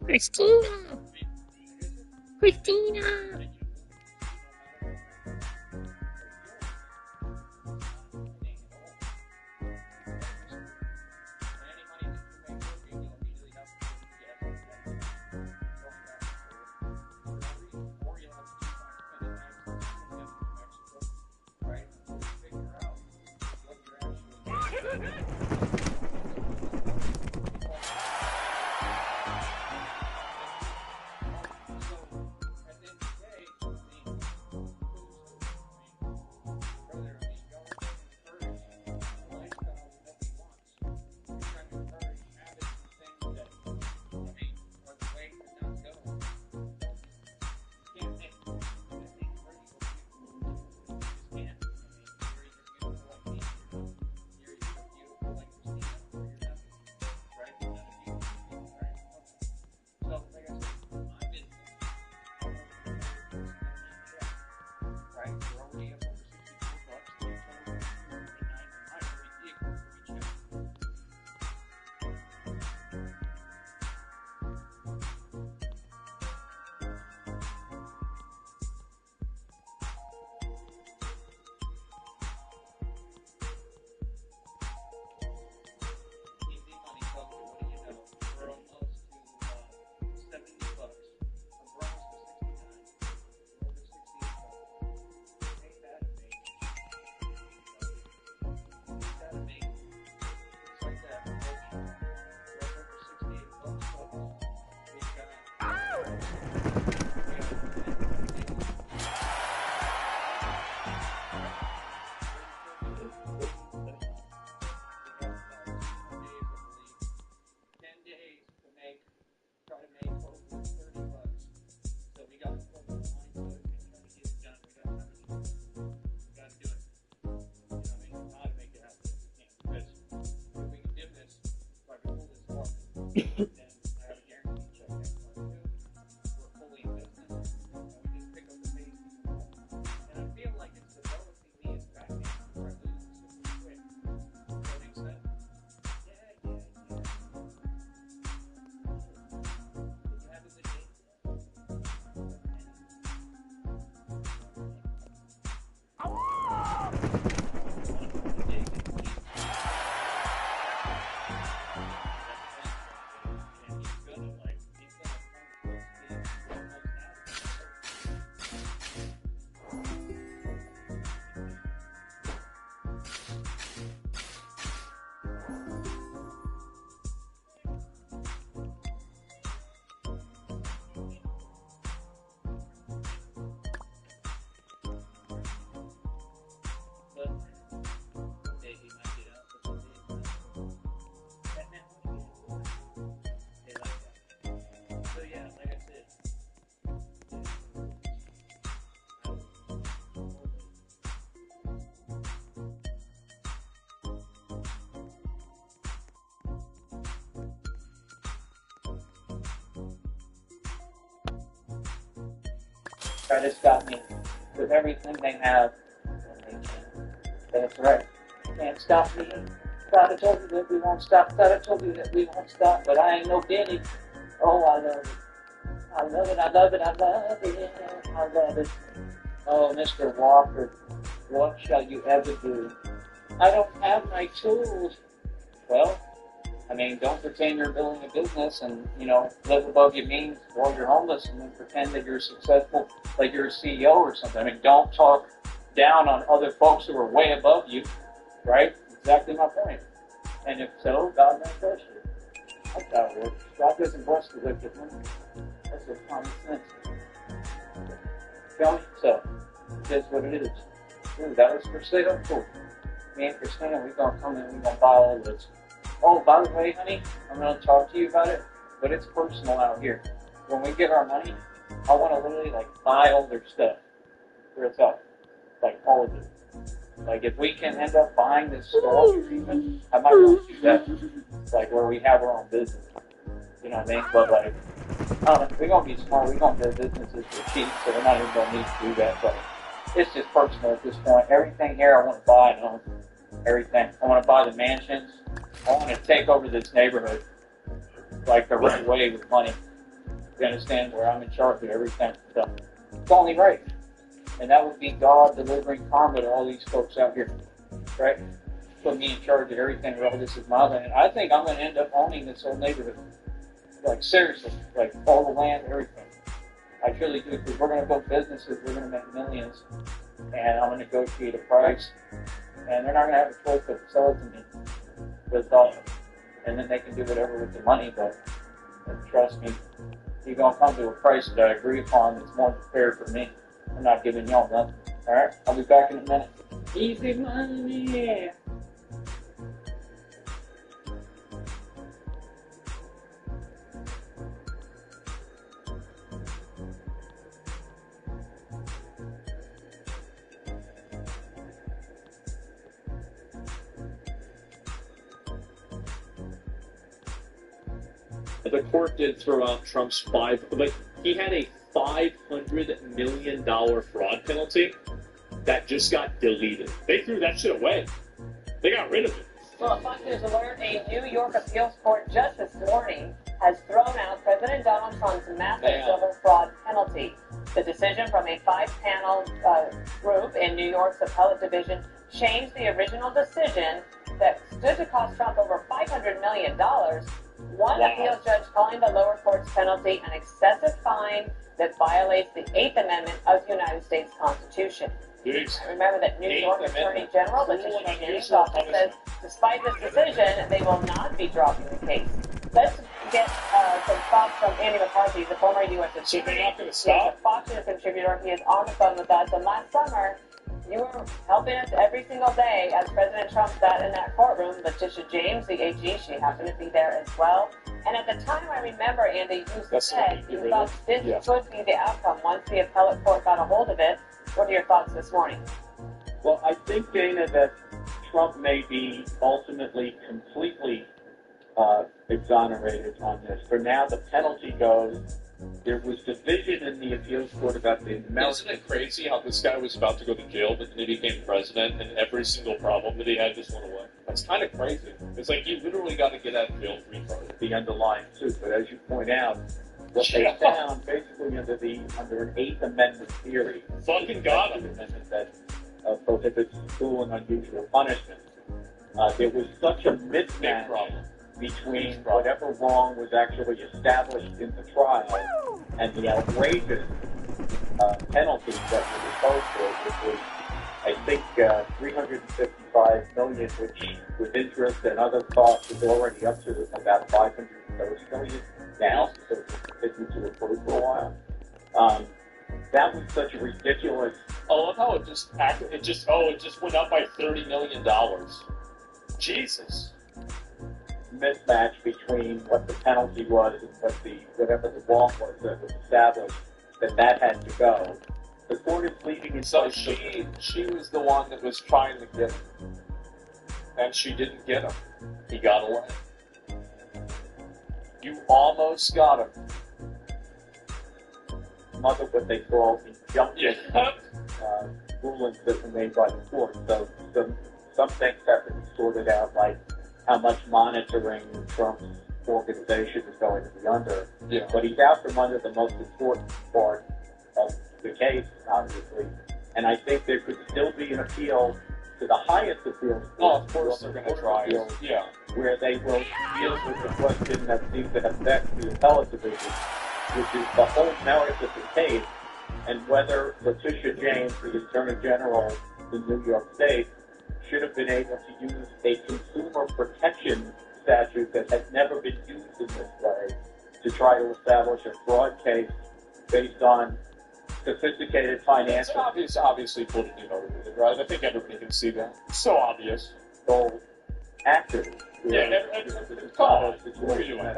Christina! Christina! try to stop me with everything they have, and they can. That's right. You can't stop me. God, I told you that we won't stop. God, I told you that we won't stop. But I ain't no Benny. Oh, I love it. I love it. I love it. I love it. I love it. Oh, Mr. Walker, what shall you ever do? I don't have my tools. Well, I mean, don't pretend you're building a business and, live above your means while you're homeless and then pretend that you're successful, like you're a CEO or something. I mean, don't talk down on other folks who are way above you, right? Exactly my point. And if so, God may bless you. That's how it works. God doesn't bless the wicked one. That's just common sense. Tell me so. That's what it is. Ooh, that was for sale? Cool. Me and Christina, we're going to come in and we're going to buy all of this. Oh, by the way, honey, I'm going to talk to you about it, but it's personal out here. When we get our money, I want to literally, buy all their stuff for itself. All of it. If we can end up buying this store even, I might want to do that. Where we have our own business. You know what I mean? But, we're going to be smart. We're going to build businesses for cheap, so we're not even going to need to do that. But it's just personal at this point. Everything here I want to buy and own. Everything. I want to buy the mansions. I want to take over this neighborhood the right way with money. You understand? Where I'm in charge of everything. So it's only right. And that would be God delivering karma to all these folks out here. Right? Put me in charge of everything. Well, this is my land. I think I'm going to end up owning this whole neighborhood. Seriously. All the land, everything. I truly do. Because we're going to build businesses. We're going to make millions. And I'm going to negotiate a price. And they're not going to have a choice but to sell it to me. And then they can do whatever with the money, but trust me, you're going to come to a price that I agree upon that's more than fair for me. I'm not giving y'all nothing. Alright? I'll be back in a minute. Easy money! The court did throw out Trump's he had a $500 million fraud penalty that just got deleted. They threw that shit away. They got rid of it. Well, Fox News alert, a New York appeals court just this morning has thrown out President Donald Trump's massive civil fraud penalty. The decision from a 5-panel group in New York's appellate division changed the original decision that stood to cost Trump over $500 million. One appeals judge calling the lower court's penalty an excessive fine that violates the 8th Amendment of the United States Constitution. Jeez. Remember that New York Attorney General Letitia James' office says despite this decision, they will not be dropping the case. Let's get some thoughts from Andy McCarthy, the former U.S. attorney. So they're not going to stop? He's a Fox News contributor. He is on the phone with us. And last summer, you were helping us every single day as President Trump sat in that courtroom. Letitia James, the AG, she happened to be there as well. And at the time, I remember, Andy, you said you thought this could be the outcome once the appellate court got a hold of it. What are your thoughts this morning? Well, I think, Dana, that Trump may be ultimately completely exonerated on this. For now, the penalty goes. There was division in the appeals court about the amount. Isn't it crazy how this guy was about to go to jail, but then he became president, and every single problem that he had just went away? That's kind of crazy. It's you literally got to get out of jail free card. The underlying suit, but as you point out, what they found basically under an 8th Amendment theory, fucking got him. Amendment that prohibits cruel and unusual punishment. There was such a mismatch between whatever wrong was actually established in the trial and the outrageous penalties that were imposed for it, which was, I think, $355 million, which with interest and other costs is already up to about $530 million now, so it's been to approve for a while. That was such a ridiculous. I love how it just went up by $30 million. Jesus. Mismatch between what the penalty was and whatever the wrong was that was established, that had to go. The court is leaving in. So she was the one that was trying to get him, and she didn't get him. He got away. You almost got him. some other what they call injunctive rulings that were made by the court. So some things have to be sorted out, like how much monitoring Trump's organization is going to be under. Yeah. But he's out from under the most important part of the case, obviously. And I think there could still be an appeal to the highest appeals court. Oh, of course they're going to try it. Yeah. Where they will deal with the question that seems to affect the appellate division, which is the whole merits of the case and whether Letitia James, the Attorney General in New York State, should have been able to use a consumer protection statute that has never been used in this way to try to establish a fraud case based on sophisticated financial. It's obviously politically motivated, right? I think everybody can see that. It's so obvious. Actors. Yeah, come on. What are you doing?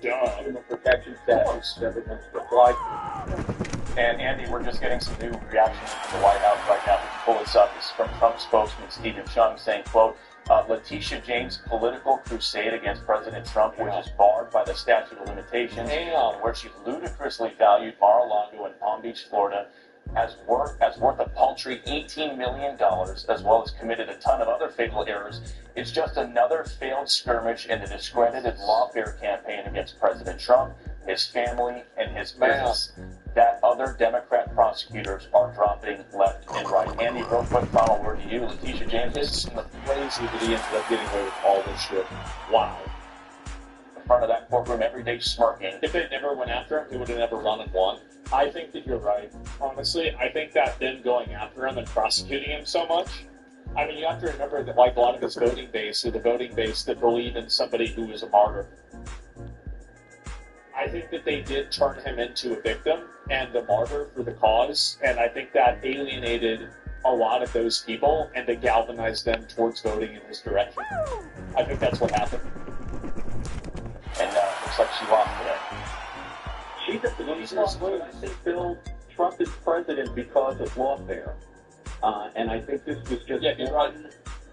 Consumer protection statute that was applied. And Andy, we're just getting some new reactions from the White House right now. We can pull this up. This is from Trump spokesman Stephen Chung saying, quote, Letitia James' political crusade against President Trump, which is barred by the statute of limitations, where she ludicrously valued Mar-a-Lago in Palm Beach, Florida, as worth a paltry $18 million, as well as committed a ton of other fatal errors, is just another failed skirmish in the discredited lawfare campaign against President Trump, his family, and his business that other Democrat prosecutors are dropping left and right. Andy, real quick final word to you. Letitia James, it's crazy that he ended up getting away with all this shit. Wow. In front of that courtroom every day smirking. If they never went after him, he would have never run and won. I think that you're right. Honestly, I think that them going after him and prosecuting him so much, I mean, you have to remember that like a lot of his voting base are the voting base that believe in somebody who is a martyr. I think that they did turn him into a victim and a martyr for the cause, and I think that alienated a lot of those people and to galvanize them towards voting in his direction. I think that's what happened. And looks like she lost today. I think Bill Trump is president because of lawfare. And I think this was just one.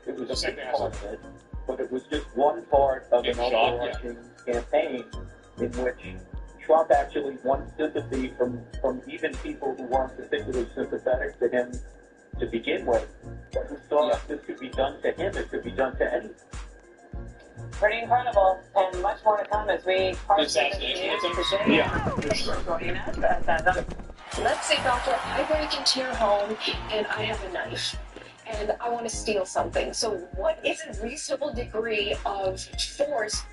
It was a big part of it, but it was just one part of an overarching campaign in which Trump actually won sympathy from even people who weren't particularly sympathetic to him to begin with, but who thought if this could be done to him, it could be done to anyone. Pretty incredible, and much more to come as we parse this news today. Thanks for joining us. Let's say, Doctor, I break into your home and I have a knife and I want to steal something. So what is a reasonable degree of force?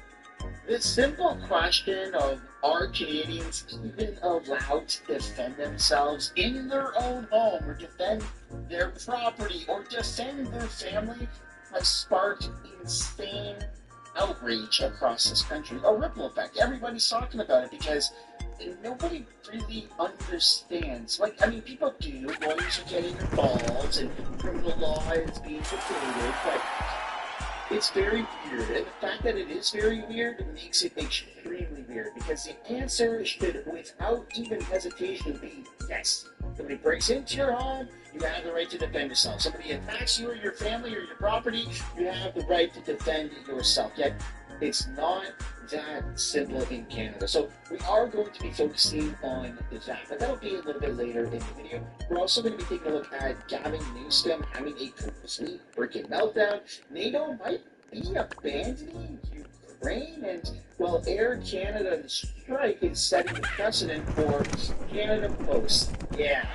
The simple question of are Canadians even allowed to defend themselves in their own home or defend their property or defend their family has sparked insane outrage across this country. A ripple effect. Everybody's talking about it because nobody really understands. Like, I mean, people do. Lawyers are getting involved and criminal law is being debated, but it's very weird. And the fact that it is very weird makes it extremely weird because the answer should, without even hesitation, be yes. Somebody breaks into your home, you have the right to defend yourself. Somebody attacks you or your family or your property, you have the right to defend yourself. Yet, it's not that simple in Canada. So we are going to be focusing on that, but that'll be a little bit later in the video. We're also going to be taking a look at Gavin Newsom having a complete freaking meltdown. NATO might be abandoning Ukraine, and well, Air Canada strike is setting the precedent for Canada Post. Yeah,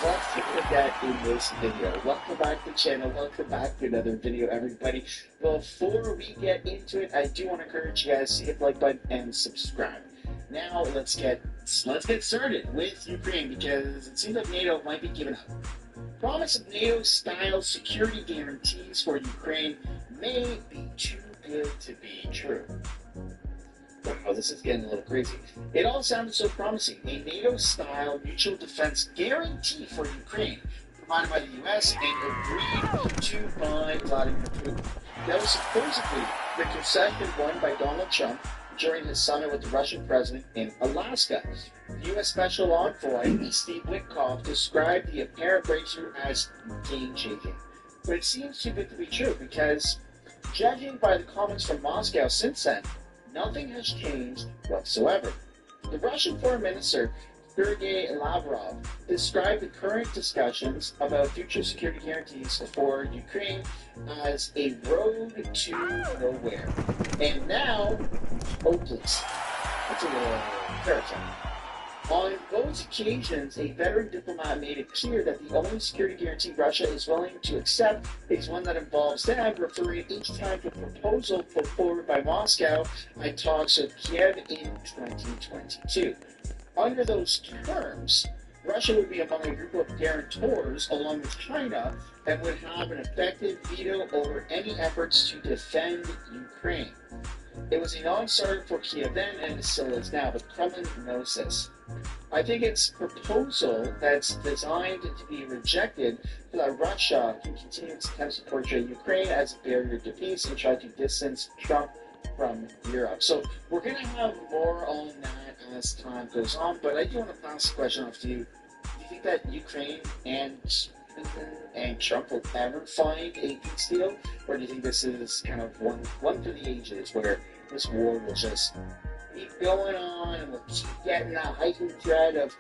let's take a look at in this video. Welcome back to the channel. Welcome back to another video, everybody. Before we get into it, I do want to encourage you guys to hit the like button and subscribe. Now let's get started with Ukraine because it seems like NATO might be giving up. Promise of NATO-style security guarantees for Ukraine may be too good to be true. Wow, this is getting a little crazy. It all sounded so promising. A NATO-style mutual defense guarantee for Ukraine, provided by the U.S. and agreed to by Vladimir Putin. That was supposedly the concession won by Donald Trump during his summit with the Russian president in Alaska. The U.S. Special Envoy, Steve Witkoff, described the apparent breakthrough as game-changing. But it seems too good to be true because, judging by the comments from Moscow since then, nothing has changed whatsoever. The Russian foreign minister Sergei Lavrov described the current discussions about future security guarantees for Ukraine as a road to nowhere. And now, hopeless. That's a little terrifying. On those occasions, a veteran diplomat made it clear that the only security guarantee Russia is willing to accept is one that involves them, referring each time to a proposal put forward by Moscow at talks with Kiev in 2022. Under those terms, Russia would be among a group of guarantors, along with China, and would have an effective veto over any efforts to defend Ukraine. It was a non-starter for Kiev then, and it still is now, but Kremlin knows this. I think it's a proposal that's designed to be rejected so that Russia can continue its attempts to portray Ukraine as a barrier to peace and try to distance Trump from Europe. So we're going to have more on that as time goes on, but I do want to pass the question off to you. Do you think that Ukraine and Trump will ever find a peace deal, or do you think this is kind of one for the ages where this war will just keep going on and we'll keep getting that heightened threat of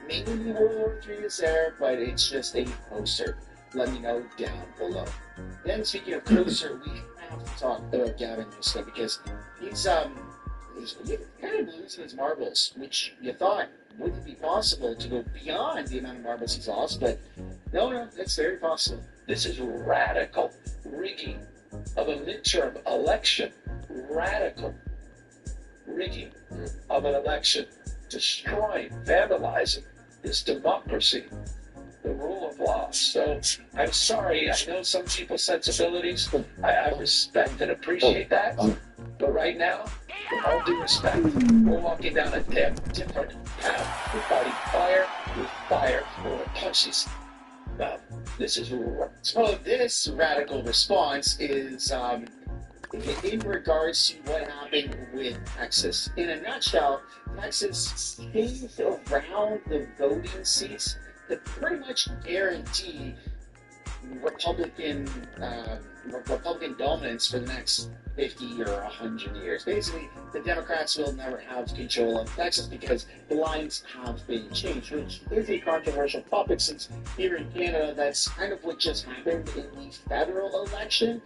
maybe World War III is there, but it's just a closer? Let me know down below. Then speaking of closer, we have to talk about Gavin Newsom because he's kind of losing his marbles, which you thought wouldn't be possible to go beyond the amount of marbles he's lost, but no, it's very possible. This is radical rigging of a midterm election. Radical rigging of an election. Destroying, vandalizing this democracy, the rule of law. So I'm sorry, I know some people's sensibilities. I respect and appreciate that. But right now, with all due respect, we're walking down a different path. We're fighting fire with fire. We're going to punch these. This is so this radical response is in regards to what happened with Texas. In a nutshell, Texas stays around the voting seats that pretty much guarantee Republican dominance for the next 50 or 100 years. Basically, the Democrats will never have control of Texas because the lines have been changed, which is a controversial topic since here in Canada, that's kind of what just happened in the federal election,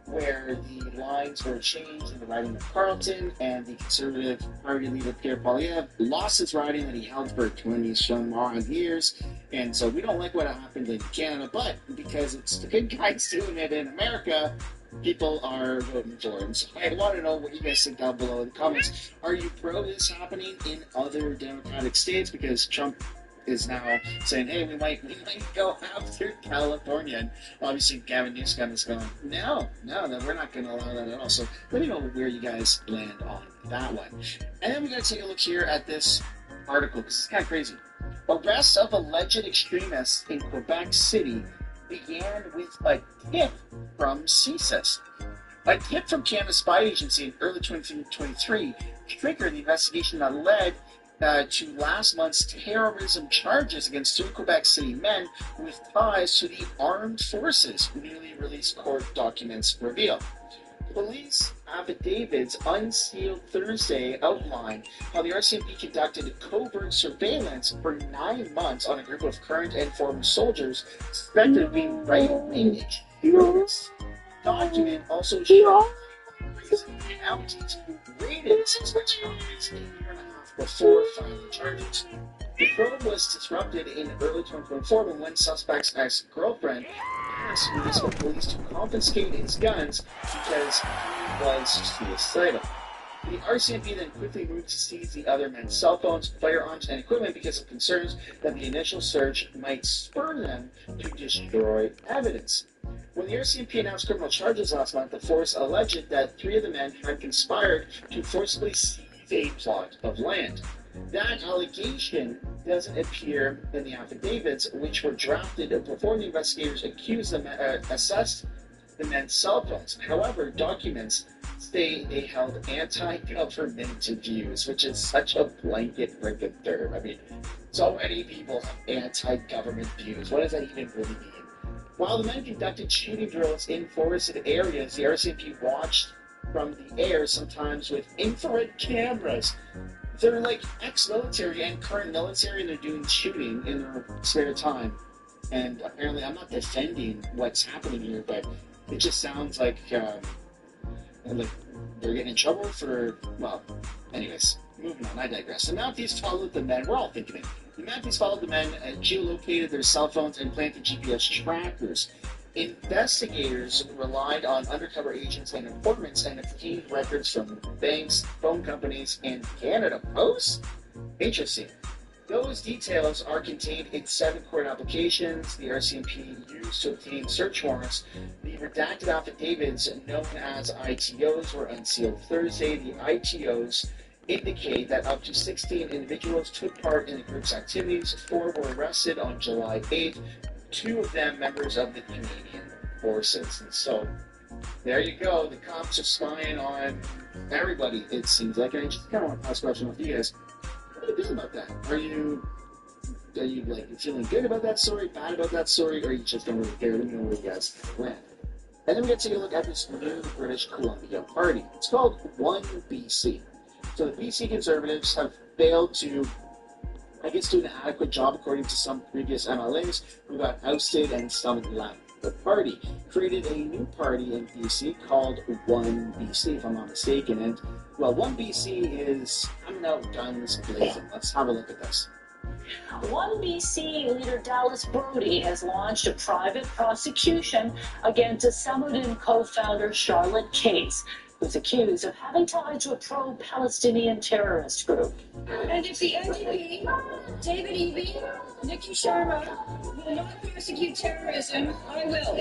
where the lines were changed in the riding of Carleton, and the Conservative Party leader Pierre Poilievre lost his riding that he held for 20-some odd years. And so we don't like what happened in Canada, but because it's the good guys doing it in America, people are voting for him. So I want to know what you guys think down below in the comments. Are you pro this happening in other Democratic states? Because Trump is now saying, hey, we might go after California. And obviously Gavin Newsom is going, no, we're not going to allow that at all. So let me know where you guys land on that one. And then we got to take a look here at this article, because it's kind of crazy. Arrest of alleged extremists in Quebec City began with a tip from CSIS. A tip from Canada's spy agency in early 2023 triggered the investigation that led to last month's terrorism charges against 3 Quebec City men with ties to the armed forces, newly released court documents reveal. Police affidavits unsealed Thursday outlined how the RCMP conducted covert surveillance for 9 months on a group of current and former soldiers suspected of being right-wing extremists. The document also showed counties raided such properties a year and a half before filing charges. The probe was disrupted in early 2024 when one suspect's ex-girlfriend asked municipal police to confiscate his guns because he was suicidal. The RCMP then quickly moved to seize the other men's cell phones, firearms, and equipment because of concerns that the initial search might spur them to destroy evidence. When the RCMP announced criminal charges last month, the force alleged that 3 of the men had conspired to forcibly seize a plot of land. That allegation doesn't appear in the affidavits, which were drafted before the investigators assessed the men's cell phones. However, documents say they held anti-government views, which is such a blanket freaking term. I mean, so many people have anti-government views. What does that even really mean? While the men conducted shooting drills in forested areas, the RCMP watched from the air, sometimes with infrared cameras. they're like ex-military and current military, and they're doing shooting in their spare time. And apparently, I'm not defending what's happening here, but it just sounds like they're getting in trouble for, well, anyways, moving on, I digress. The Mounties followed the men, we're all thinking it. The Mounties followed the men, geolocated their cell phones, and planted GPS trackers. Investigators relied on undercover agents and informants and obtained records from banks, phone companies, and Canada Post? Interesting. Those details are contained in 7 court applications the RCMP used to obtain search warrants. The redacted affidavits, known as ITOs, were unsealed Thursday. The ITOs indicate that up to 16 individuals took part in the group's activities. 4 were arrested on July 8th, 2 of them members of the Canadian forces. And so, there you go. The cops are spying on everybody, it seems like. And I just kind of want to ask a question with you guys. What do you feel about that? Are you like feeling good about that story, bad about that story, or you just don't really care? Let me know where you guys land. And then we get to take a look at this new British Columbia party. It's called 1BC. So the BC Conservatives have failed to, I guess, do an adequate job according to some previous MLAs who got ousted and some left. The party created a new party in BC called 1BC, if I'm not mistaken. And, well, 1BC is, I'm out guns blazing. Let's have a look at this. 1BC leader Dallas Brody has launched a private prosecution against Samuddin co-founder Charlotte Case, who's accused of having ties to a pro-Palestinian terrorist group. And if the NDP, David Eby, Nikki Sharma will not prosecute terrorism, I will.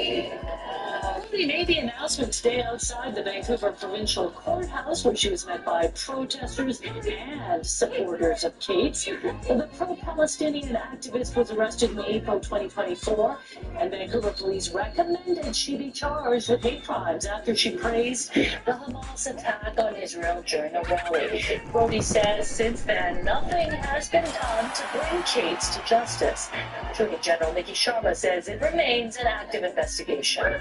Brody made the announcement today outside the Vancouver Provincial Courthouse, where she was met by protesters and supporters of Cates. The pro-Palestinian activist was arrested in April 2024, and Vancouver police recommended she be charged with hate crimes after she praised the Hamas attack on Israel during a rally. Brody says since then, nothing has been done to bring Cates to justice. Attorney General Nikki Sharma says it remains an active investigation.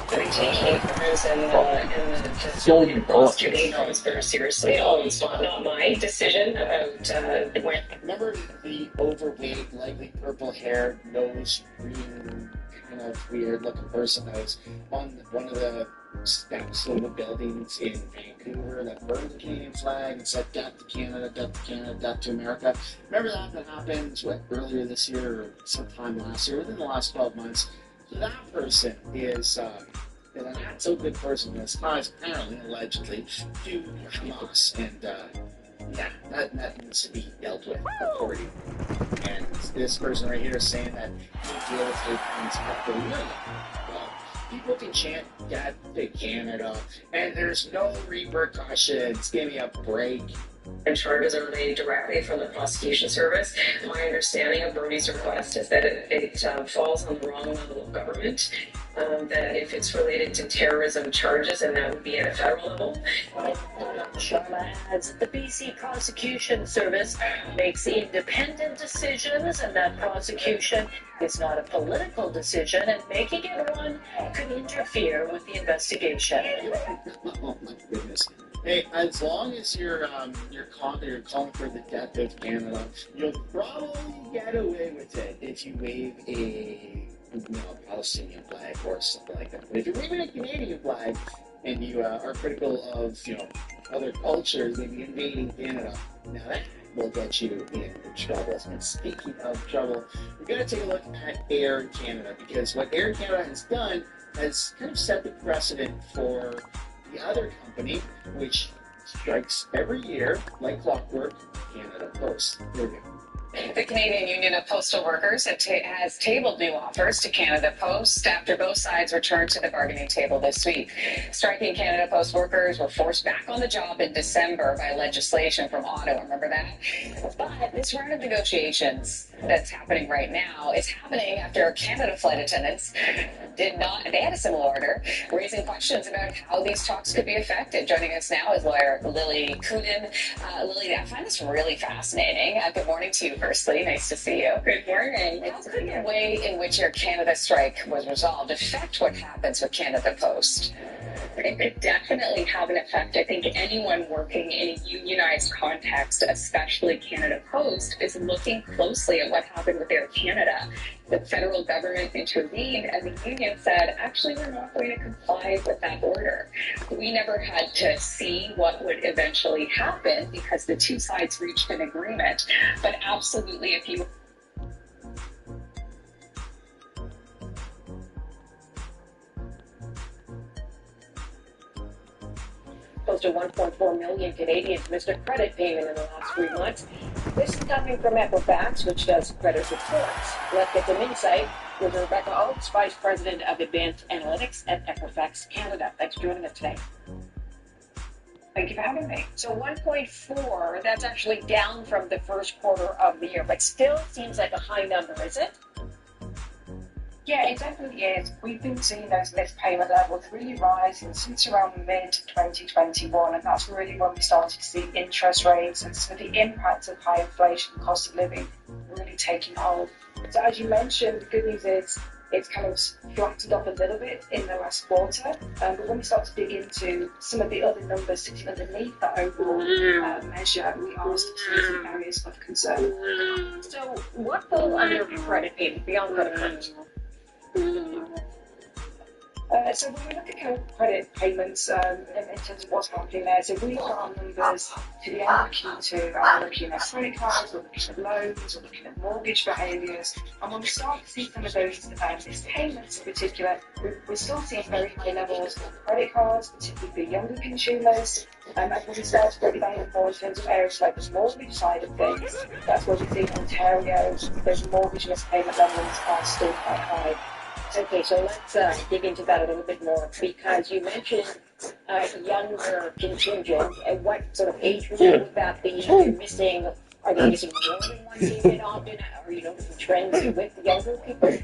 Taking prison and prosecuting those very seriously. It's not my decision about when. Remember the overweight, lightly purple-haired, nose green, kind of weird-looking person that was on one of the steps of the buildings in Vancouver that burned the Canadian flag and said death to Canada, death to Canada, death to America? Remember that happened earlier this year or sometime last year, within the last 12 months? So that person is a not so good person who has ties, apparently, allegedly, to Hamas. And yeah, that needs to be dealt with accordingly. And this person right here is saying that he deal with hate crimes properly. Well, people can chant death to Canada, and there's no repercussions. Give me a break. And charges are made directly from the prosecution service. My understanding of Brody's request is that it falls on the wrong level of government. That if it's related to terrorism charges, and that would be at a federal level. Sharma adds that the BC Prosecution Service makes independent decisions, and that prosecution is not a political decision, and making it one could interfere with the investigation. Oh my goodness. Hey, as long as you're calling for the death of Canada, you'll probably get away with it if you wave a Palestinian flag or something like that. But if you're waving a Canadian flag and you are critical of other cultures maybe invading Canada, now that will get you in trouble. And speaking of trouble, we're going to take a look at Air Canada, because what Air Canada has done has kind of set the precedent for the other company, which strikes every year like clockwork, Canada Post. Here we go. The Canadian Union of Postal Workers has tabled new offers to Canada Post after both sides returned to the bargaining table this week. Striking Canada Post workers were forced back on the job in December by legislation from Ottawa. Remember that? But this round of negotiations that's happening right now is happening after Canada flight attendants they had a similar order, raising questions about how these talks could be affected. Joining us now is lawyer Lily Kuden. Lily, I find this really fascinating. Good morning to you, firstly. Nice to see you. Good morning. How could the way in which Air Canada strike was resolved affect what happens with Canada Post? It could definitely have an effect. I think anyone working in a unionized context, especially Canada Post, is looking closely at what happened with Air Canada. The federal government intervened and the union said, actually, we're not going to comply with that order. We never had to see what would eventually happen because the two sides reached an agreement. But absolutely, if you Close to 1.4 million Canadians missed a credit payment in the last 3 months. This is coming from Equifax, which does credit reports. Let's get some insight with Rebecca Oakes, Vice President of Advanced Analytics at Equifax Canada. Thanks for joining us today. Thank you for having me. So 1.4, that's actually down from the first quarter of the year, but still seems like a high number, is it? Yeah, it definitely is. We've been seeing those missed payment levels really rising since around mid-2021, and that's really when we started to see interest rates and some of the impacts of high inflation and cost of living really taking hold. So as you mentioned, the good news is it's kind of flattened off a little bit in the last quarter, but when we start to dig into some of the other numbers sitting underneath that overall measure, we are still seeing some areas of concern. So what falls under credit payment beyond credit cards? So when we look at kind of credit payments in terms of what's happening there, so we've got our numbers to the end of Q2, and we're looking at credit cards, we're looking at loans, we're looking at mortgage behaviours, and when we start to see some of those missed payments in particular, we're still seeing very high levels of credit cards, particularly for younger consumers, and when we start to break down more in terms of areas like the mortgage side of things, that's where we see in Ontario, those mortgage missed payment levels are still quite high. Okay, so let's dig into that a little bit more, because you mentioned younger contingent, and what sort of age group would that be? They're missing, are they missing more than one payment often? Are you noticing trends with the younger people?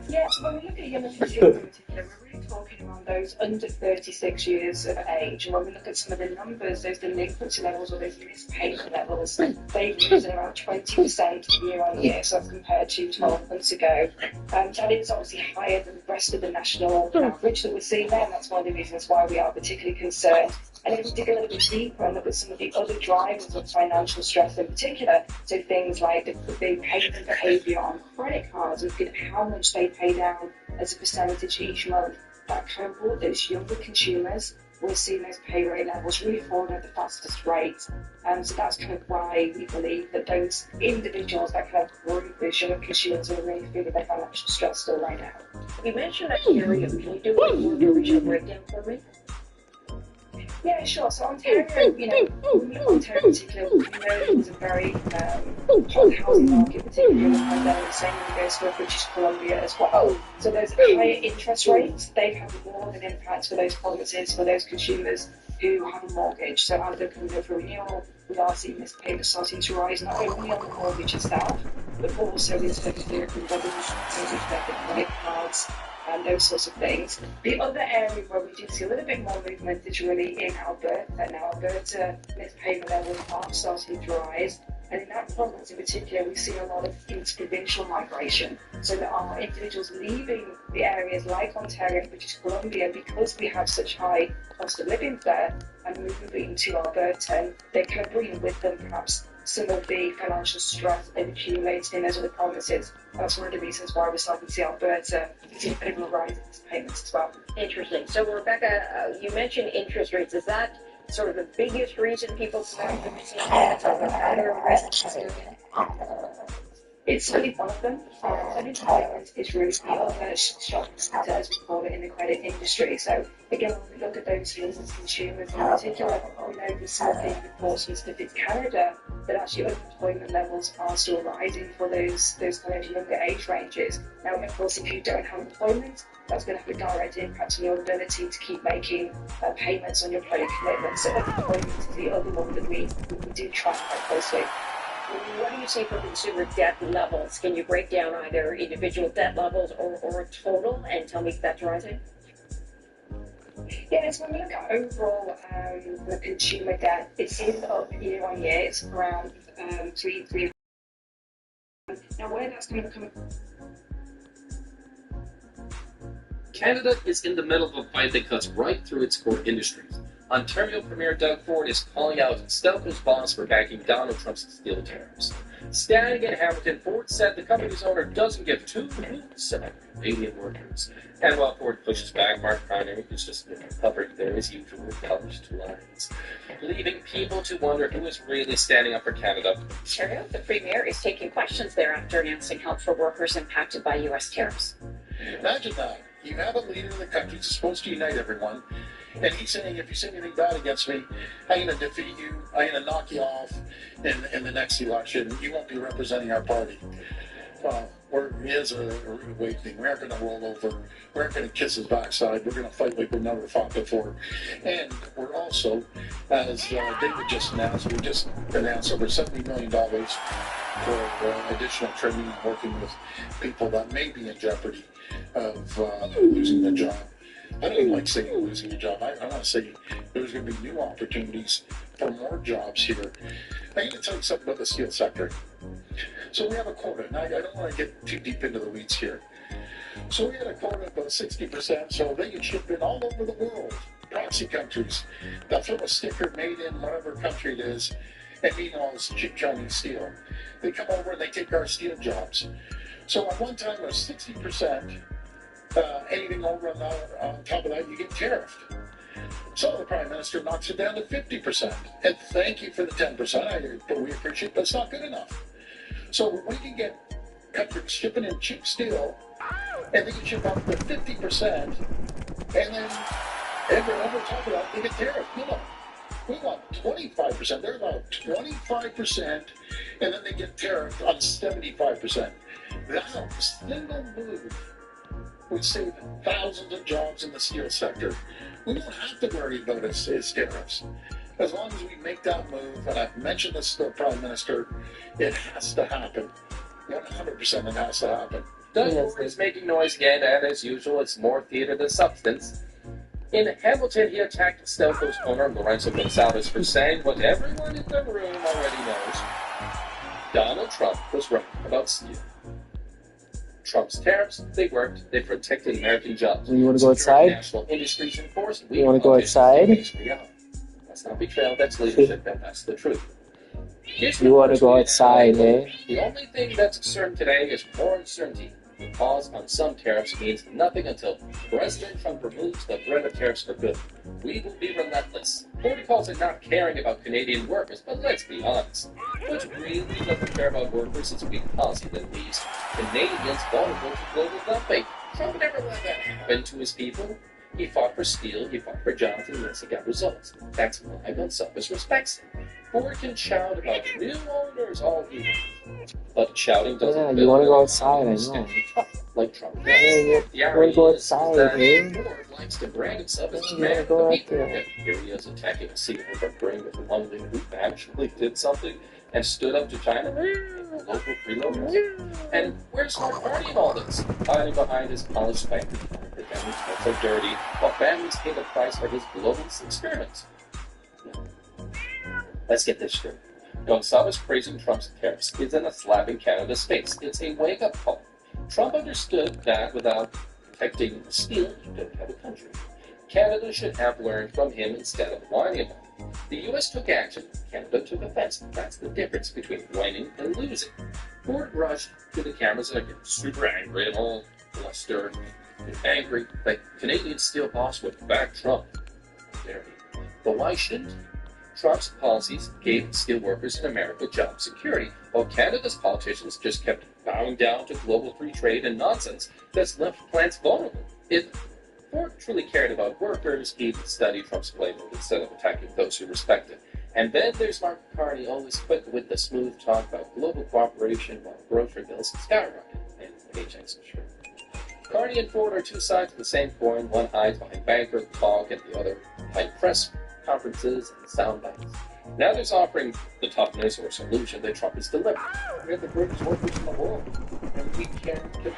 Yeah, so when we look at younger consumers in particular, we're really talking around those under 36 years of age. And when we look at some of the numbers, those delinquency levels or those missed payment levels, they've risen around 20% year on year, so that's compared to 12 months ago. That is obviously higher than the rest of the national average that we're seeing there, and that's one of the reasons why we are particularly concerned. And if we dig a little bit deeper and look at some of the other drivers of financial stress in particular, so things like the payment behaviour on credit cards, looking at how much they pay down as a percentage each month, that cohort, those younger consumers, we're seeing those pay rate levels really falling at the fastest rate. So that's kind of why we believe that those individuals, that kind of group, those younger consumers, are really feeling their financial stress still right now. You mentioned Ontario. Can you do a more of a regional breakdown for me? Yeah, sure. So Ontario, Ontario in particular, we know it was a very hot housing market, particularly in the pandemic. Same goes for British Columbia as well. So those higher interest rates, they've had more of an impact for those provinces, for those consumers who have a mortgage. So as they're coming up for renewal, we are seeing this payment starting to rise, not only on the mortgage itself, but also in terms of their credit cards, and those sorts of things. The other area where we do see a little bit more movement is really in Alberta. Now, Alberta missed payment levels are starting to rise, and in that province in particular, we see a lot of interprovincial migration. So there are individuals leaving the areas like Ontario and British Columbia because we have such high cost of living there, and moving to Alberta, and they kind of bring with them perhaps some of the financial stress that they've accumulated in those other provinces. That's one of the reasons why we're starting to see Alberta see a bit of a rise in its payments as well. Interesting. So, Rebecca, you mentioned interest rates. Is that sort of the biggest reason people start to missing payments, or the other risks? It's really one of them. Unemployment is really the other shock factor, as we call it in the credit industry. So again, when we look at those business consumers in particular, we know there's something reports from Statistics Canada that actually unemployment levels are still rising for those kind of younger age ranges. Now, of course, if you don't have employment, that's going to have a direct impact on your ability to keep making payments on your credit commitments. So unemployment is the other one that we do track quite closely. What do you see for consumer debt levels? Can you break down either individual debt levels or total and tell me if that's rising? Yeah, so when we look at overall the consumer debt, it is up year on year. It's around 3. Now, where that's going to come Canada is in the middle of a fight that cuts right through its core industries. Ontario Premier Doug Ford is calling out Stelco's boss for backing Donald Trump's steel tariffs. Standing in Hamilton, Ford said the company's owner doesn't give two hoots about Canadian workers. And while Ford pushes back, Mark Carney is just covering there as usual with published lines, leaving people to wonder who is really standing up for Canada. Ontario, the Premier is taking questions there after announcing help for workers impacted by U.S. tariffs. Imagine that. You have a leader in the country who's supposed to unite everyone, and he's saying, if you say anything bad against me, I'm going to defeat you, I'm going to knock you off in the next election. You won't be representing our party. Here's a rude awakening. We aren't going to roll over. We aren't going to kiss his backside. We're going to fight like we've never fought before. And we're also, as David just announced, we just announced over $70 million for additional training and working with people that may be in jeopardy of losing their job. I don't even like saying losing a job. I want to say there's going to be new opportunities for more jobs here. I'm going to tell you something about the steel sector. So we have a quota, and I don't want to get too deep into the weeds here. So we had a quota of about 60%, so they can ship in all over the world, proxy countries. They'll throw a sticker made in whatever country it is, and meanwhile it's cheap Chinese steel. They come over and they take our steel jobs. So at one time it was 60%. Anything over on top of that, you get tariffed. So the Prime Minister knocks it down to 50%. And thank you for the 10%. We appreciate it, but it's not good enough. So we can get countries shipping in cheap steel, and they can ship up to 50%, and then over top of that, they get tariffed. No, we want 25%. They're about 25%, and then they get tariffed on 75%. That single move would save thousands of jobs in the steel sector. We don't have to worry about his tariffs. As long as we make that move, and I've mentioned this to the Prime Minister, it has to happen. 100% it has to happen. Doug Ford is making noise again, and as usual, it's more theater than substance. In Hamilton, he attacked Stelco's owner, Lorenzo Gonzalez, for saying what everyone in the room already knows. Donald Trump was right about steel. Trump's tariffs, they worked. They protected American jobs. You want to go outside? National industries enforced. You want to go outside? That's not betrayal, that's leadership, and that's the truth. You want to go outside, eh? The only thing that's certain today is more uncertainty. The pause on some tariffs means nothing until President Trump removes the threat of tariffs for good. We will be relentless. Ford calls it not caring about Canadian workers, but let's be honest. What really doesn't care about workers is weak policy that leaves Canadians vulnerable to global dumping. Trump never let that happen to his people. He fought for steel, he fought for jobs, and yes, he got results. That's why Gonzalez respects him. Ford can shout about new owners all he wants. But shouting doesn't you want to go outside, I know. Like Trump. Yeah, you want to go outside, eh? Ford likes to brand himself as You want to go out there. Here he is attacking a CEO brain with one leader who actually did something and stood up to China. Local freeloaders. And where's Mark Carney in all this? Hiding behind his polished bank account, pretending to look so dirty, while families pay the price for his globalist experiments. Let's get this straight. Gonzalez praising Trump's tariffs isn't a slap in Canada's face. It's a wake-up call. Trump understood that without protecting steel, you don't have a country. Canada should have learned from him instead of whining about it. The U.S. took action, Canada took offense. That's the difference between winning and losing. Ford rushed to the cameras like super angry and all bluster, angry that Canadian steel boss would back Trump. But why shouldn't he? Trump's policies gave steelworkers in America job security, while Canada's politicians just kept bowing down to global free trade and nonsense that's left plants vulnerable. If Ford truly cared about workers, he'd study Trump's playbook instead of attacking those who respect it. And then there's Mark Carney, always quick with the smooth talk about global cooperation while grocery bills skyrocket and paychecks are short. Carney and Ford are two sides of the same coin. One hides behind banker talk and the other behind press conferences and sound bites. Now there's offering the toughness or solution that Trump has delivered. We're the greatest workers in the world, and we can compete,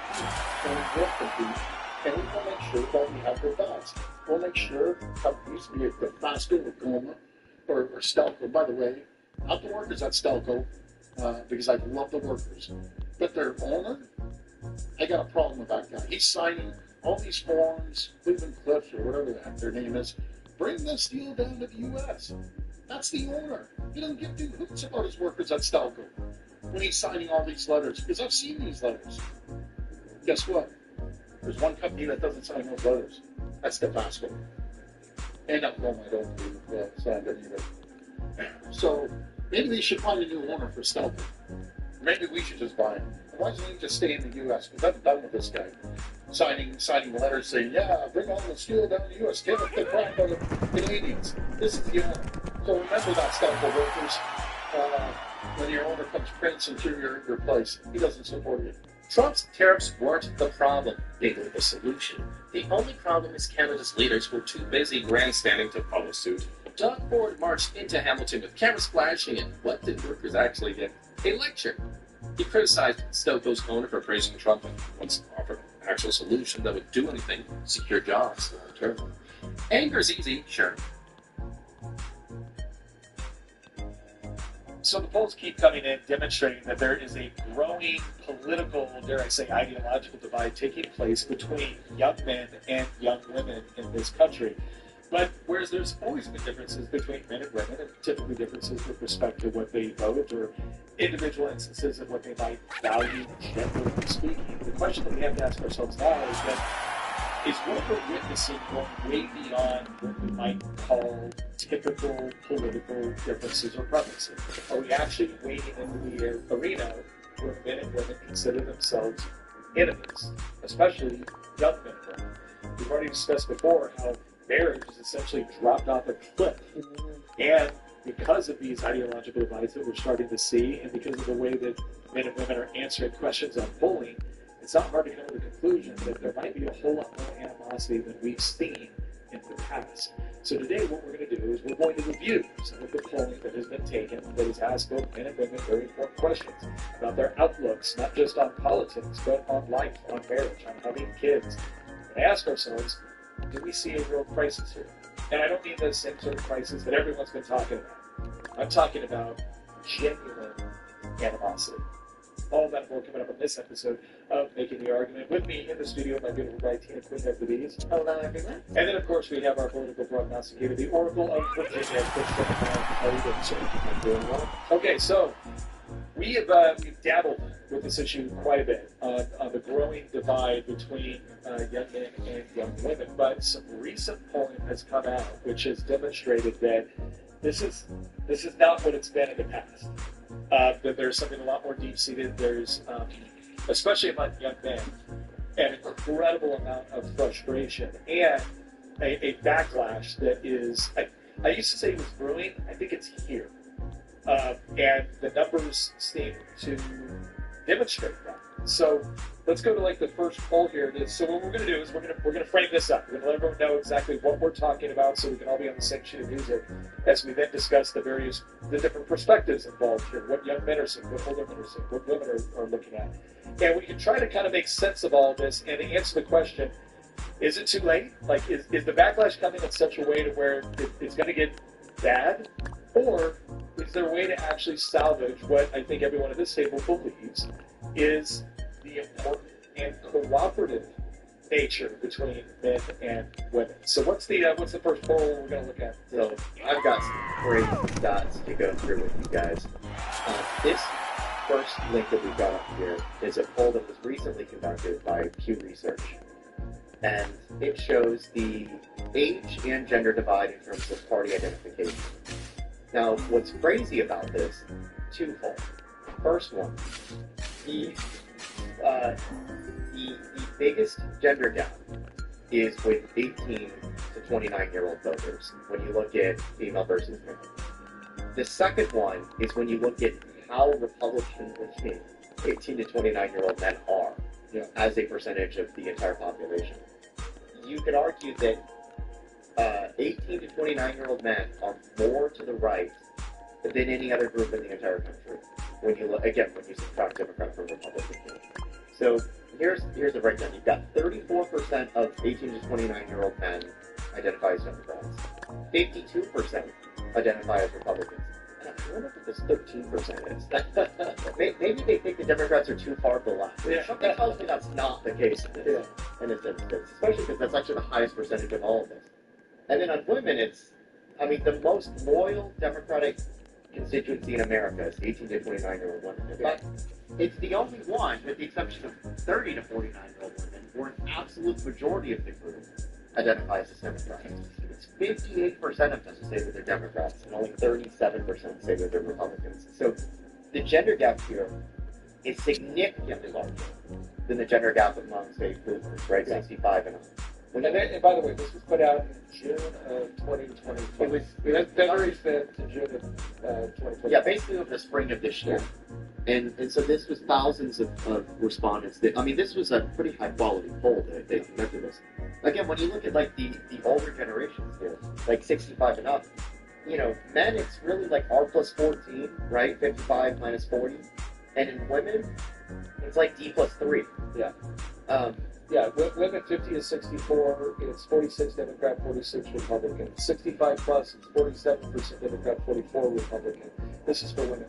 and we will compete, and we will make sure that we have their backs. We'll make sure companies, be it Nebraska or Oklahoma or Stelco, by the way, not the workers at Stelco, because I love the workers, but their owner, I got a problem with that guy. He's signing all these forms, Cleveland Cliffs or whatever their name is, bring the steel down to the U.S. That's the owner. He doesn't give two hoots about his workers at Stelco when he's signing all these letters, because I've seen these letters. Guess what? There's one company that doesn't sign those letters. That's Dofasco. And I don't believe signed it either. So maybe they should find a new owner for Stelco. Maybe we should just buy him. Why doesn't he just stay in the U.S.? Because I'm done with this guy signing letters saying, yeah, bring all the steel down to the U.S. Give up the crap on the Canadians. This is the owner. So remember that, Stelco workers. When your owner comes prancing through your place, he doesn't support you. Trump's tariffs weren't the problem. They were the solution. The only problem is Canada's leaders were too busy grandstanding to follow suit. Doug Ford marched into Hamilton with cameras flashing, and what did workers actually get? A lecture. He criticized Stelco's owner for praising Trump and once offered an actual solution that would do anything, secure jobs long term. Anger's easy, sure. So the polls keep coming in, demonstrating that there is a growing political, dare I say, ideological divide taking place between young men and young women in this country. But whereas there's always been differences between men and women, and typically differences with respect to what they vote or individual instances of what they might value, generally speaking, the question that we have to ask ourselves now is what we're witnessing going way beyond what we might call typical political differences or preferences? Are we actually wading into the arena where men and women consider themselves enemies, especially young men and women? We've already discussed before how marriage is essentially dropped off a cliff. And because of these ideological divides that we're starting to see, and because of the way that men and women are answering questions on polling, it's not hard to come to the conclusion that there might be a whole lot more animosity than we've seen in the past. So today what we're going to do is we're going to review some of the polling that has been taken that has asked both men and women very important questions about their outlooks, not just on politics, but on life, on marriage, on having kids. And ask ourselves, do we see a real crisis here? And I don't mean the same sort of crisis that everyone's been talking about. I'm talking about genuine animosity. All that more coming up in this episode of Making the Argument. With me in the studio, my beautiful bride, Tina, Queen of the Bees. Hello, everyone. And then, of course, we have our political prognosticator, the Oracle of Virginia. How are you doing, sir? I'm doing well. Okay, so we've dabbled with this issue quite a bit on the growing divide between young men and young women. But some recent polling has come out which has demonstrated that this is not what it's been in the past. That there's something a lot more deep-seated. There's, especially among young men, an incredible amount of frustration and a backlash that is, I used to say it was brewing. I think it's here. And the numbers seem to demonstrate that. So let's go to like the first poll here. So what we're going to do is we're going to frame this up. We're going to let everyone know exactly what we're talking about, so we can all be on the same sheet of music as we then discuss the different perspectives involved here. What young men are seeing, what older men are seeing, what women are looking at, and we can try to kind of make sense of all of this and answer the question: is it too late? Like, is the backlash coming in such a way to where it's going to get bad, or is there a way to actually salvage what I think everyone at this table believes is the important and cooperative nature between men and women? So what's the first poll we're going to look at? So I've got some great dots to go through with you guys. This first link that we've got up here is a poll that was recently conducted by Pew Research. And it shows the age and gender divide in terms of party identification. Now, what's crazy about this, twofold. First one, the biggest gender gap is with 18 to 29-year-old voters when you look at female versus male. The second one is when you look at how Republican 18 to 29-year-old men are, as a percentage of the entire population. You could argue that 18 to 29-year-old men are more to the right than any other group in the entire country. When you look, again, when you subtract Democrat from Republican. So here's the breakdown. You've got 34% of 18 to 29-year-old men identify as Democrats. 52% identify as Republicans. I wonder if this 13% is. Maybe they think the Democrats are too far below. Yeah. Something tells me that's not the case in this instance, especially because that's actually the highest percentage of all of this. And then on women, the most loyal Democratic constituency in America is 18 to 29-year-old women. But it's the only one, with the exception of 30 to 49-year-old women, where an absolute majority of the group identifies as Democratic. It's 58% of them say that they're Democrats, and only 37% say that they're Republicans. So the gender gap here is significantly larger than the gender gap among, say, boomers, right? 65 and up. And by the way, this was put out in June of 2020. It was February 5th to June of 2020. Yeah, basically over the spring of this year. And so this was thousands of respondents. This was a pretty high quality poll that they conducted this. Again, when you look at like the older generations here, like 65 and up, men, it's really like R plus 14, right? 55 minus 40. And in women, it's like D plus 3. Yeah. Women 50 to 64, it's 46 Democrat, 46 Republican. 65 plus, it's 47% Democrat, 44 Republican. This is for women.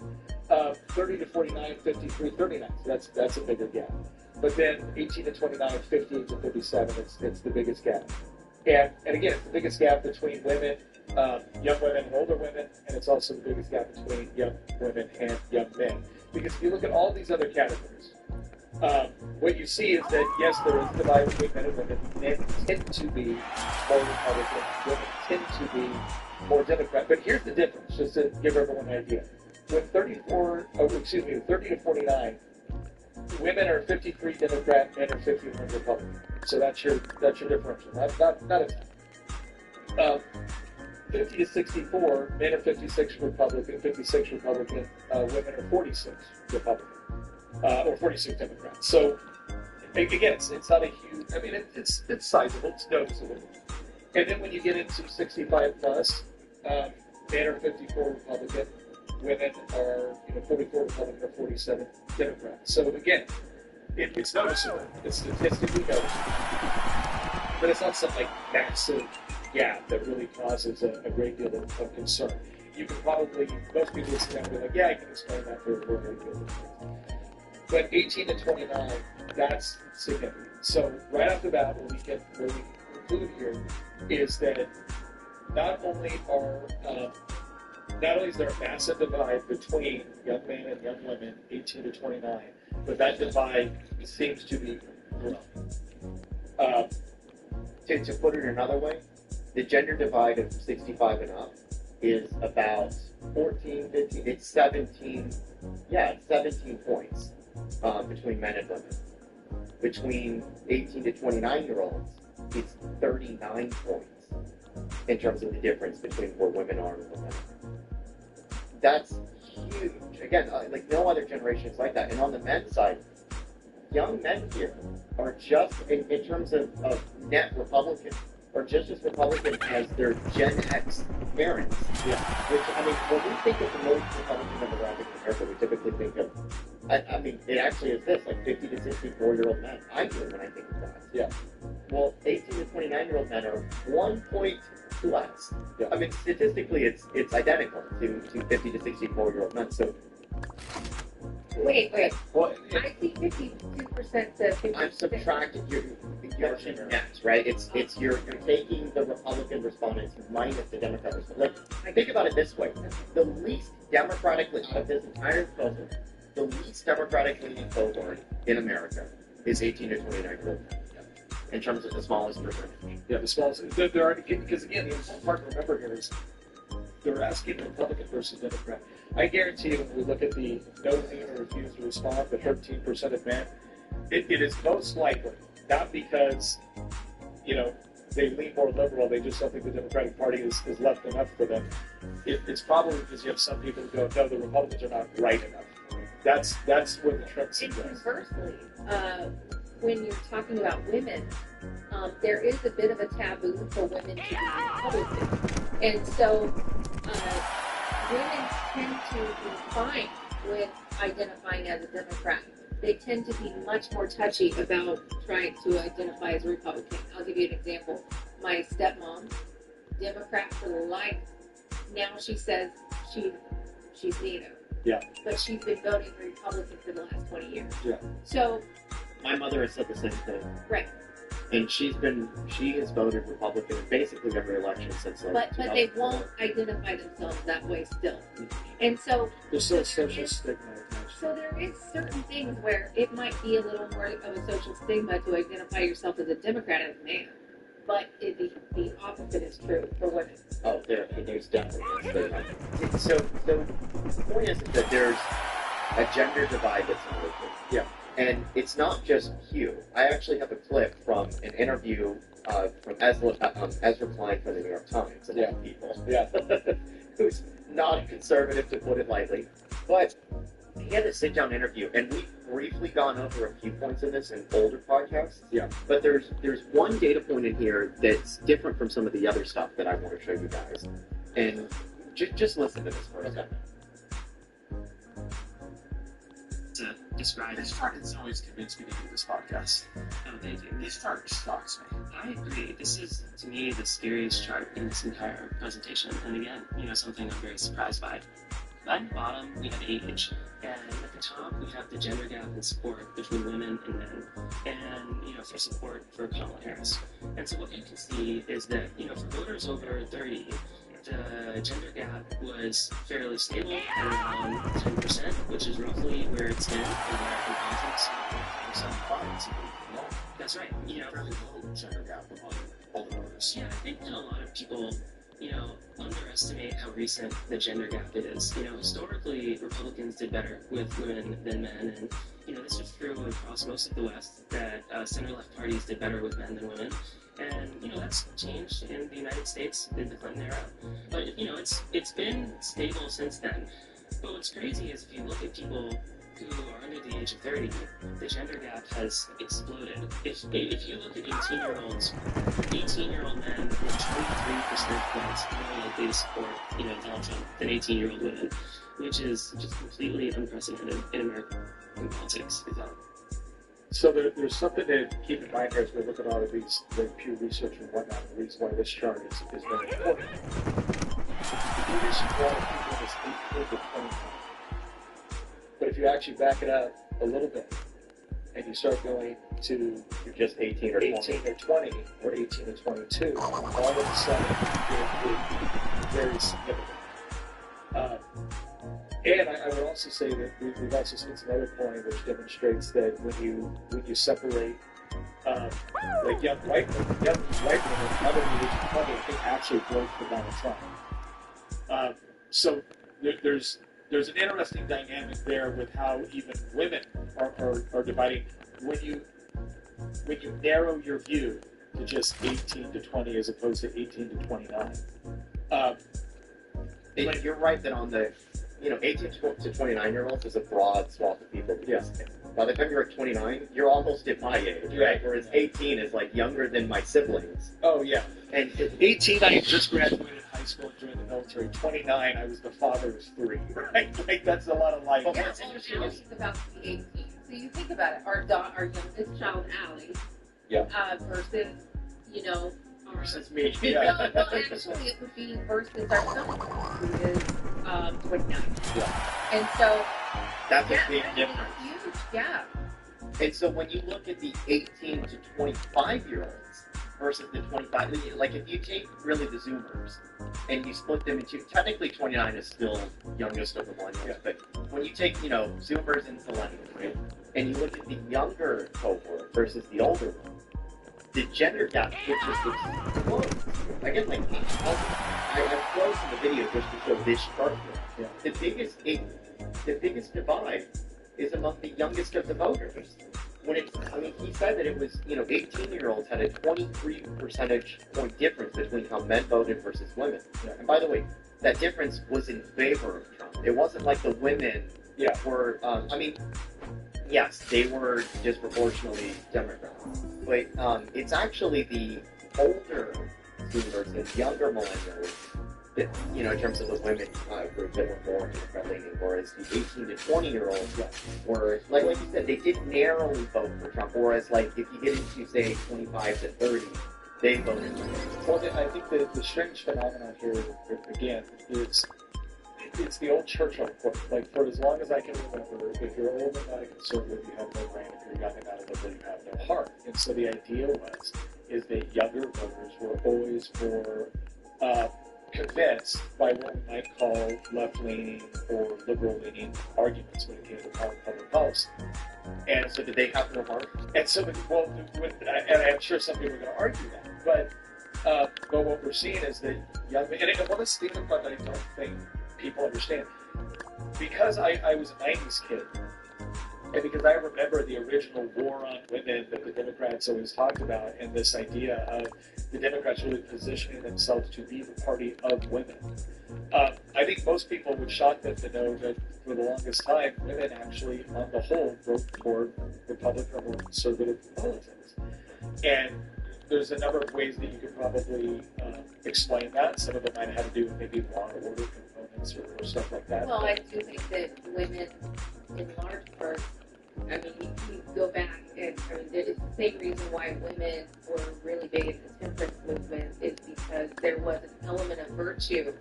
30 to 49, 53, 39. So that's a bigger gap. But then 18 to 29, 58 to 37, it's the biggest gap. And again, it's the biggest gap between women, young women and older women, and it's also the biggest gap between young women and young men. Because if you look at all these other categories, what you see is that, yes, there is a divide between men and women. Men tend to be more Republican. Women tend to be more Democrat. But here's the difference, just to give everyone an idea. With 30 to 49, women are 53 Democrat, men are 51 Republican. So that's your differential. Not a ton. 50 to 64, men are 56 Republican, 56 Republican, women are 46 Republican. Or 46 Democrats. So, again, it's not a huge, it's sizable, it's noticeable. And then when you get into 65 plus, men are 54 Republican, women are 44 Republican or 47 Democrat. So again, it's noticeable. It's statistically noticeable. But it's not some massive gap that really causes a great deal of concern. You can probably, most people would sit down and be like, yeah, I can explain that for a great deal of concern. But 18 to 29, that's significant. So right off the bat, what we conclude here is that not only is there a massive divide between young men and young women, 18 to 29, but that divide seems to be growing. To put it another way, the gender divide of 65 and up is about 14, 15, it's 17 points between men and women. Between 18 to 29-year-olds, it's 39 points in terms of the difference between where women are and where men are. That's huge. Again, no other generation is like that. And on the men's side, young men here are just, in terms of net Republican, are just as Republican as their Gen X parents. Yeah. Which, when we think of the most Republican demographic in America, we typically think of, it actually is this, 50 to 64-year-old men. I do when I think of that. Yeah. Well, 18 to 29-year-old men are 1 point less. Yeah. Statistically, it's identical to 50 to 64-year-old men. So. Wait. Well, I see 52% to 50%. I'm subtracting your net, right? It's you're taking the Republican respondents minus the Democrat respondents. Think about it this way: the least democratically out of this entire cohort, the least democratic leaning cohort in America is 18 to 29-year-old men. In terms of the smallest percentage. Yeah, the smallest. There are, because again, the important part to remember here is they're asking Republican versus Democrat. I guarantee you, when we look at the no lean or refuse to respond, the 13% of men, it is most likely not because they lean more liberal, they just don't think the Democratic Party is left enough for them. It's probably because you have some people who go, no, the Republicans are not right enough. That's where the trend goes. Conversely, when you're talking about women, there is a bit of a taboo for women to be Republican. And so women tend to be fine with identifying as a Democrat. They tend to be much more touchy about trying to identify as a Republican. I'll give you an example. My stepmom, Democrat for life. Now she says she she's neither. Yeah. But she's been voting Republican for the last 20 years. Yeah. So. My mother has said the same thing. Right. And she has voted Republican in basically every election since like. But they won't identify themselves that way still. And so. There's still a social stigma attached. So there is certain things where it might be a little more of a social stigma to identify yourself as a Democrat as a man. But the opposite is true for women. Oh, there's definitely a stigma. So the point is that there's a gender divide that's emerging. Yeah. And it's not just Hugh. I actually have a clip from an interview from Ezra Klein for the New York Times, of all people. Yeah. Who's not a conservative, to put it lightly. But he had a sit-down interview, and we've briefly gone over a few points in this in older podcasts. Yeah. But there's one data point in here that's different from some of the other stuff that I want to show you guys. And just listen to this for a second. To describe This chart has always convinced me to do this podcast. Oh, thank you. This chart shocks me. I agree. This is, to me, the scariest chart in this entire presentation. And again, something I'm very surprised by. At the bottom, we have age. And at the top, we have the gender gap in support between women and men. And, for support for Kamala Harris. And so what you can see is that, for voters over 30, the gender gap was fairly stable at around 10%, which is roughly where it's been in American politics. That's right. Fairly low gender gap among older voters. Yeah, I think that a lot of people, underestimate how recent the gender gap is. Historically, Republicans did better with women than men, and, this was true across most of the West, that center-left parties did better with men than women. And, that's changed in the United States in the Clinton era. But, it's been stable since then. But what's crazy is if you look at people who are under the age of 30, the gender gap has exploded. If you look at 18-year-olds, 18-year-old men were 23% points more likely to support, Donald Trump than 18-year-old women, which is just completely unprecedented in American politics. So there's something to keep in mind here as we look at all of these, the Pew Research and whatnot, the reason why this chart is very important. The Pew Research for all of people is 18 to 29. But if you actually back it up a little bit, and you start going to you're just 18 or 20. 18 or 20, or 18 to 22, all of a sudden it's very significant. And I would also say that we've also seen some other polling which demonstrates that when you separate like young white women under the age of 20, I think actually vote for Donald Trump. So there's an interesting dynamic there with how even women are dividing when you narrow your view to just 18 to 20 as opposed to 18 to 29. But you're right that on the 18 to 29-year-olds is a broad swath of people. Yes. By the time you're at 29, you're almost at my age, right? Whereas 18 is like younger than my siblings. Oh, yeah. And 18, I had just graduated high school and joined the military. 29, I was the father of 3, right? Like, that's a lot of life. Yeah, well, now she's about to be 18. So you think about it. Our youngest child, Allie, versus, versus me. No, well, actually, it would be versus our son, who is 29. Yeah. And so that's a big difference. Huge gap. And so when you look at the 18 to 25-year-olds versus the 25, like if you take really the Zoomers and you split them into, technically 29 is still youngest of the millennials, but when you take, Zoomers and millennials, right, and you look at the younger cohort versus the older one, the gender gap just explodes. Again, like, I've frozen the video just to show this chart here. Yeah. The biggest divide is among the youngest of the voters. He said that it was, 18-year-olds had a 23 percentage point difference between how men voted versus women. Yeah. And by the way, that difference was in favor of Trump. It wasn't like the women were, yes, they were disproportionately Democrats. But it's actually the older Zoomers and younger millennials that, in terms of the women group that were more Democrat-leaning, whereas the 18 to 20-year-olds were, like you said, they did narrowly vote for Trump, whereas, like, if you get into, say, 25 to 30, they voted for him. Well, I think the strange phenomenon here, again, is it's the old Churchill quote. Like, for as long as I can remember, if you're old and not a conservative, you have no brain. If you're young and not a liberal, you have no heart. And so the idea is that younger voters were always more convinced by what we might call left-leaning or liberal-leaning arguments when it came to public policy. And so did they have no heart? And so, well, and I'm sure some people are going to argue that, but what we're seeing is that young men, and one of the other part that I don't think people understand, because I was a 90s kid, and because I remember the original war on women that the Democrats always talked about, and this idea of the Democrats really positioning themselves to be the party of women. I think most people would shock them to know that for the longest time, women actually, on the whole, vote for Republican or more conservative politics. And there's a number of ways that you could probably explain that. Some of it might have to do with maybe law and order components or stuff like that. Well, I do think that women, in large part, I mean, you go back and it's the same reason why women were really big in the temperance movement is because there was an element of virtue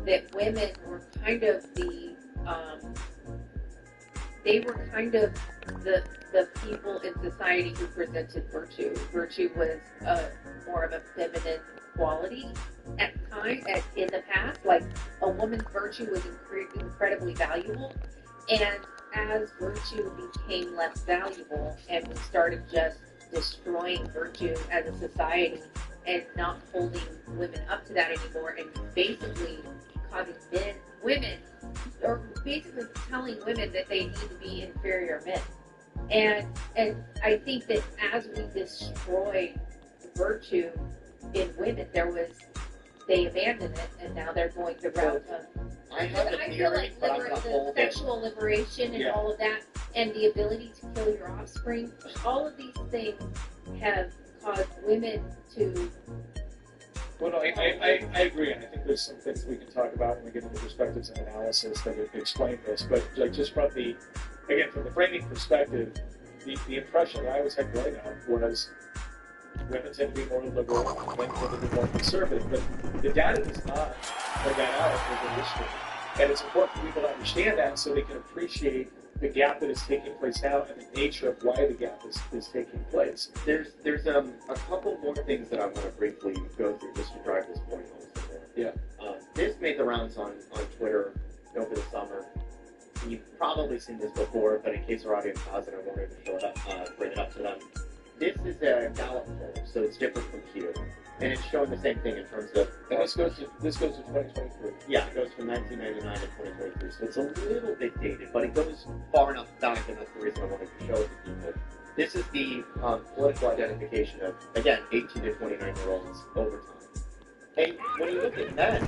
that women were kind of they were kind of the people in society who presented virtue. Virtue was more of a feminine quality at the time, in the past. Like, a woman's virtue was incredibly valuable, and as virtue became less valuable and we started just destroying virtue as a society and not holding women up to that anymore, and basically causing women, or basically telling women that they need to be inferior men. And I think that as we destroyed virtue in women, they abandoned it, and now they're going the route of. I feel like the sexual liberation and all of that, and the ability to kill your offspring, all of these things have caused women to. Well, no, I agree, and I think there's some things we can talk about when we get into perspectives and analysis that would explain this. But like, just from the framing perspective, the impression that I always had growing up was women tend to be more liberal, men tend to be more conservative. But the data does not play that out over history. And it's important for people to understand that so they can appreciate the gap that is taking place now and the nature of why the gap is taking place. There's a couple more things that I want to briefly go through just to drive this point home. Yeah. This made the rounds on Twitter over the summer. You've probably seen this before, but in case our audience hasn't, I wanted to bring it up to them. This is a Gallup poll, so it's different from Pew, and it's showing the same thing in terms of. And this goes to 2023. Yeah, it goes from 1999 to 2023, so it's a little bit dated, but it goes far enough back, and that's the reason I wanted to show it to people. This is the political identification of, again, 18 to 29-year-olds over time. And when you look at men,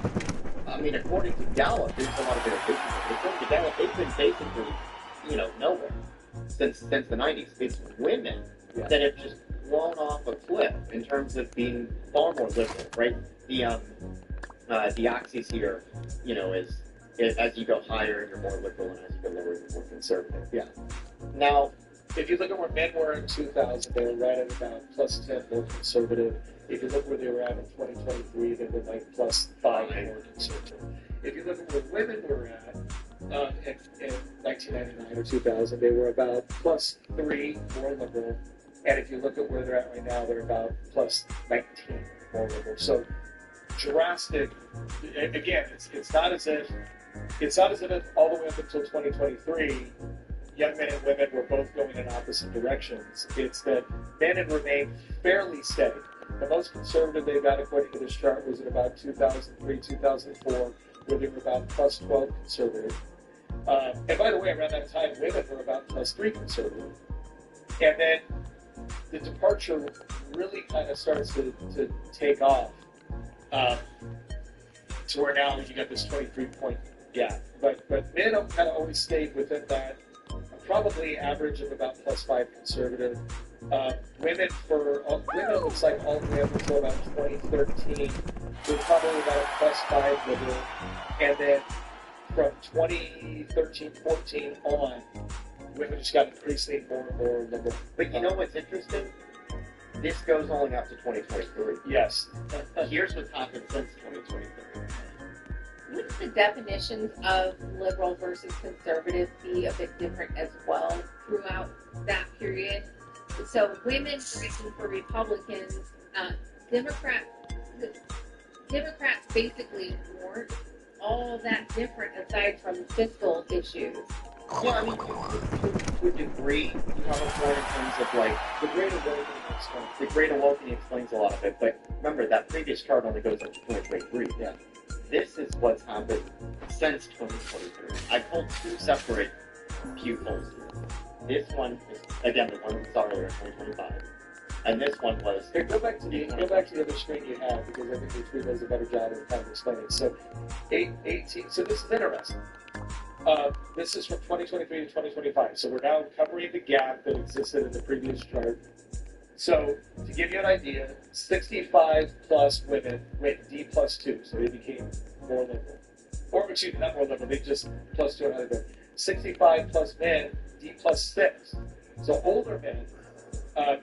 I mean, according to Gallup, there's a lot of variation. According to Gallup, they've been basically, nowhere since the 90s. It's women that have just blown off a cliff in terms of being far more liberal, right? The axis here, is as you go higher, you're more liberal, and as you go lower, you're more conservative. Yeah. Now, if you look at where men were in 2000, they were right at about +10 more conservative. If you look where they were at in 2023, they were like +5 more conservative. If you look at where women were at in 1999 or 2000, they were about +3 more liberal. And if you look at where they're at right now, they're about +19 more liberal. So drastic. Again, it's not as if all the way up until 2023, young men and women were both going in opposite directions. It's that men have remained fairly steady. The most conservative they got, according to this chart, was at about 2003, 2004, where they were about +12 conservative. And by the way, around that time, women were about +3 conservative. And then the departure really kind of starts to take off to where now you got this 23-point gap. But men have kind of always stayed within that probably average of about +5 conservative. Women it looks like all the way up until about 2013 were probably about +5 liberal, and then from 2013-14 on, women just got increasingly more and more liberal. But you know what's interesting? This goes only up to 2023. Yes. Here's what's happened since 2023. wouldn't the definitions of liberal versus conservative be a bit different as well throughout that period? So women working for Republicans, Democrats basically weren't all that different aside from fiscal issues. Yeah, I mean, to a degree, you have a point in terms of like the Great Awakening explains a lot of it. But remember, that previous chart only goes up to 2023. Yeah. This is what's happened since 2023. I pulled two separate Pew polls here. This one is again the one we saw earlier, 2025, and this one was. Hey, go back to the other screen you have, because I think the three does a better job of kind of explaining. So, 18. So this is interesting. This is from 2023 to 2025. So we're now covering the gap that existed in the previous chart. So to give you an idea, 65 plus women went D plus 2, so they became more liberal. Or excuse me, not more liberal, they just plus 2 another bit. 65 plus men, D plus 6. So older men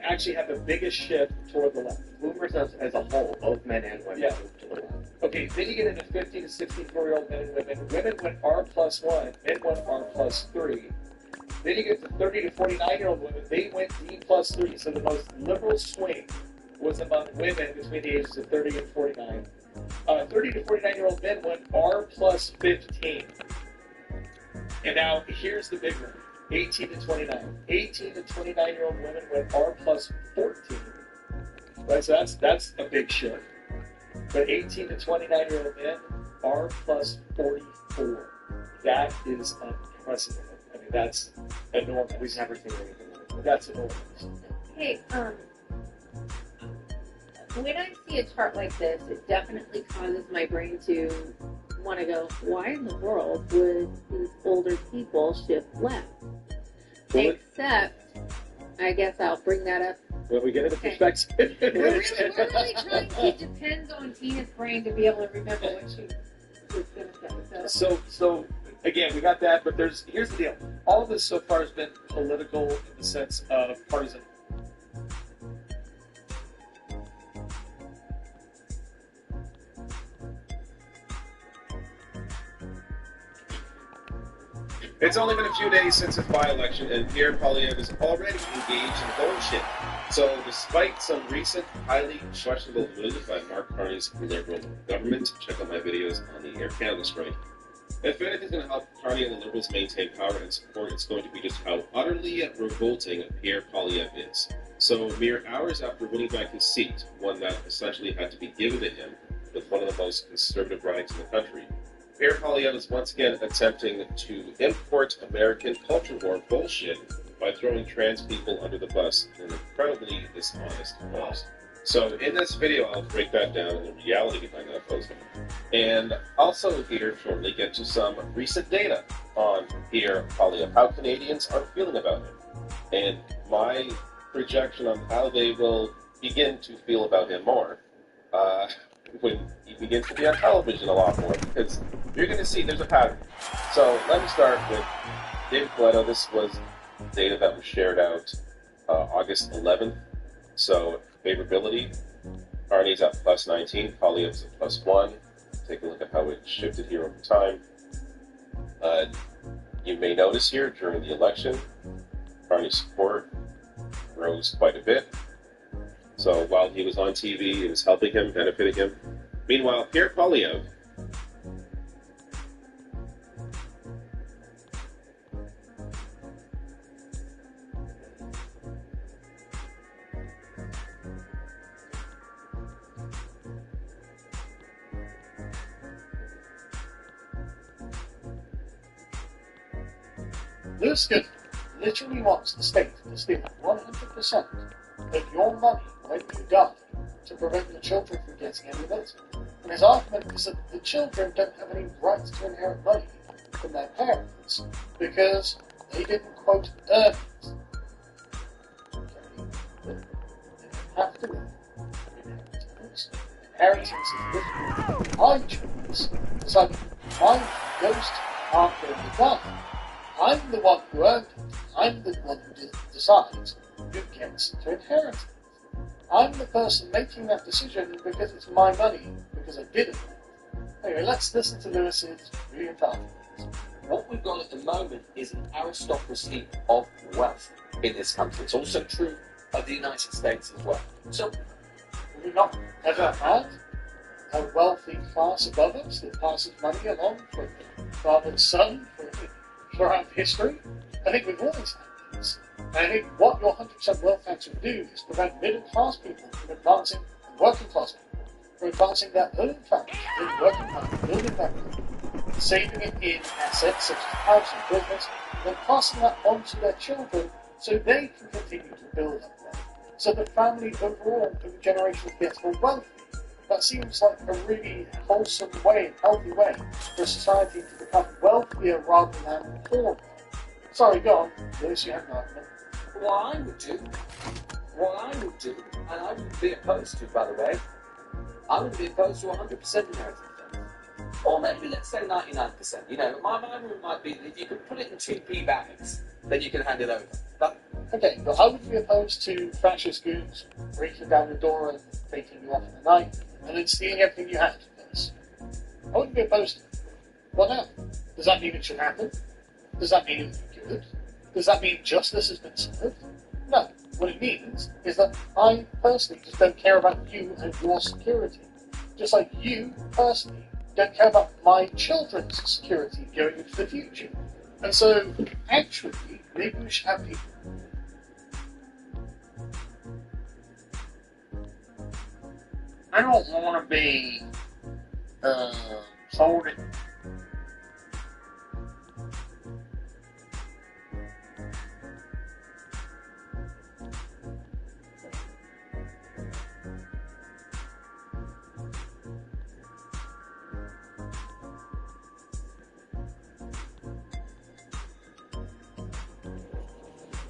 actually have the biggest shift toward the left. Boomers as a whole, both men and women, moved to the left. Okay, then you get into 50 to 64-year-old men and women. Women went R plus 1, men went R plus 3. Then you get to 30 to 49-year-old women, they went D plus 3. So the most liberal swing was among women between the ages of 30 and 49. 30 to 49-year-old men went R plus 15. And now here's the big one. 18 to 29. 18 to 29-year-old women went R plus 14. Right, so that's a big shift. But 18 to 29-year-old men, R plus 44. That is unprecedented. I mean, that's enormous. We've never seen anything like that. That's enormous. Hey, when I see a chart like this, it definitely causes my brain to want to go, why in the world would these older people shift left? Except, I guess I'll bring that up. When we get into perspective. We're really trying to depend on Tina's brain to be able to remember what she was going to say. So again, we got that, but here's the deal. All of this so far has been political in the sense of partisan. It's only been a few days since his by-election, and Pierre Poilievre is already engaged in bullshit. So, despite some recent, highly questionable moves by Mark Carney's Liberal government, check out my videos on the Air Canada strike. If anything's going to help Carney and the Liberals maintain power and support, it's going to be just how utterly revolting Pierre Poilievre is. So, mere hours after winning back his seat, one that essentially had to be given to him with one of the most conservative ridings in the country, Pierre Poilievre is once again attempting to import American culture war bullshit by throwing trans people under the bus in an incredibly dishonest post. So in this video, I'll break that down and the reality behind that post. And also here shortly get to some recent data on Pierre Poilievre, how Canadians are feeling about him, and my projection on how they will begin to feel about him more when he begins to be on television a lot more, because you're going to see there's a pattern. So let me start with David Coletto. This was data that was shared out August 11th. So favorability, Carney's at plus 19, Poilievre's at plus 1. Take a look at how it shifted here over time. You may notice here during the election, Carney's support rose quite a bit. So while he was on TV, it was helping him, benefiting him. Meanwhile, Pierre Poilievre, this guy literally wants the state to steal 100% of your money when you die to prevent your children from getting any of it. And his argument is that the children don't have any rights to inherit money from their parents because they didn't, quote, earn it. Okay. They have to earn inheritance. Inheritance is literally my choice. It's like my ghost after the die. I'm the one who earned it. I'm the one who decides who gets to inherit it. I'm the person making that decision because it's my money, because I did it. Anyway, let's listen to Lewis's really intelligent. What we've got at the moment is an aristocracy of wealth in this country. It's also true of the United States as well. So, we not ever had a wealthy class above us that passes money along from father's son throughout history? I think we've always had this. And I think what your 100% wealth tax would do is prevent middle class people from advancing, and working class people from advancing their own families, in working hard, building their wealth, saving it in assets such as house and business, and then passing that on to their children so they can continue to build up wealth. So the family overall, over generations, gets more wealthy. That seems like a really wholesome way, healthy way for society to become wealthier rather than poorer. Sorry, go on. Lewis, you have an argument. what I would do, and I wouldn't be opposed to, by the way, I would be opposed to 100% inheritance tax. Or maybe let's say 99%. You know, my rule might be that if you could put it in 2p bags, then you can hand it over. But okay, but I would be opposed to fascist goons breaking down your door and taking you off in the night and then stealing everything you had. I wouldn't be opposed to it. What now? Does that mean it should happen? Does that mean it would be good? Does that mean justice has been served? No. What it means is that I personally just don't care about you and your security. Just like you personally don't care about my children's security going into the future. And so, actually, maybe we should have people. I don't want to be told it.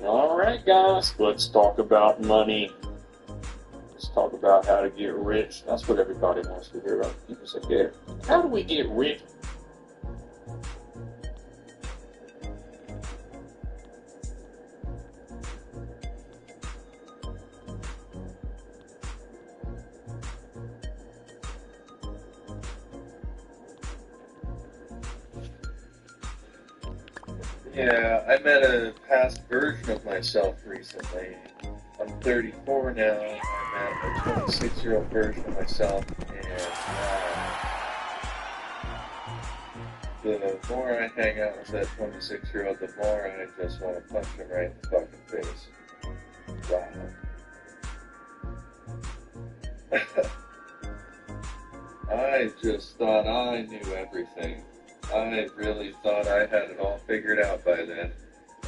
Alright guys, let's talk about money. Let's talk about how to get rich. That's what everybody wants to hear about. People say, yeah, how do we get rich? Yeah, I met a past version of myself recently. I'm 34 now. I met a 26-year-old version of myself, and the more I hang out with that 26-year-old, the more I just want to punch him right in the fucking face. Wow. I just thought I knew everything. I really thought I had it all figured out by then,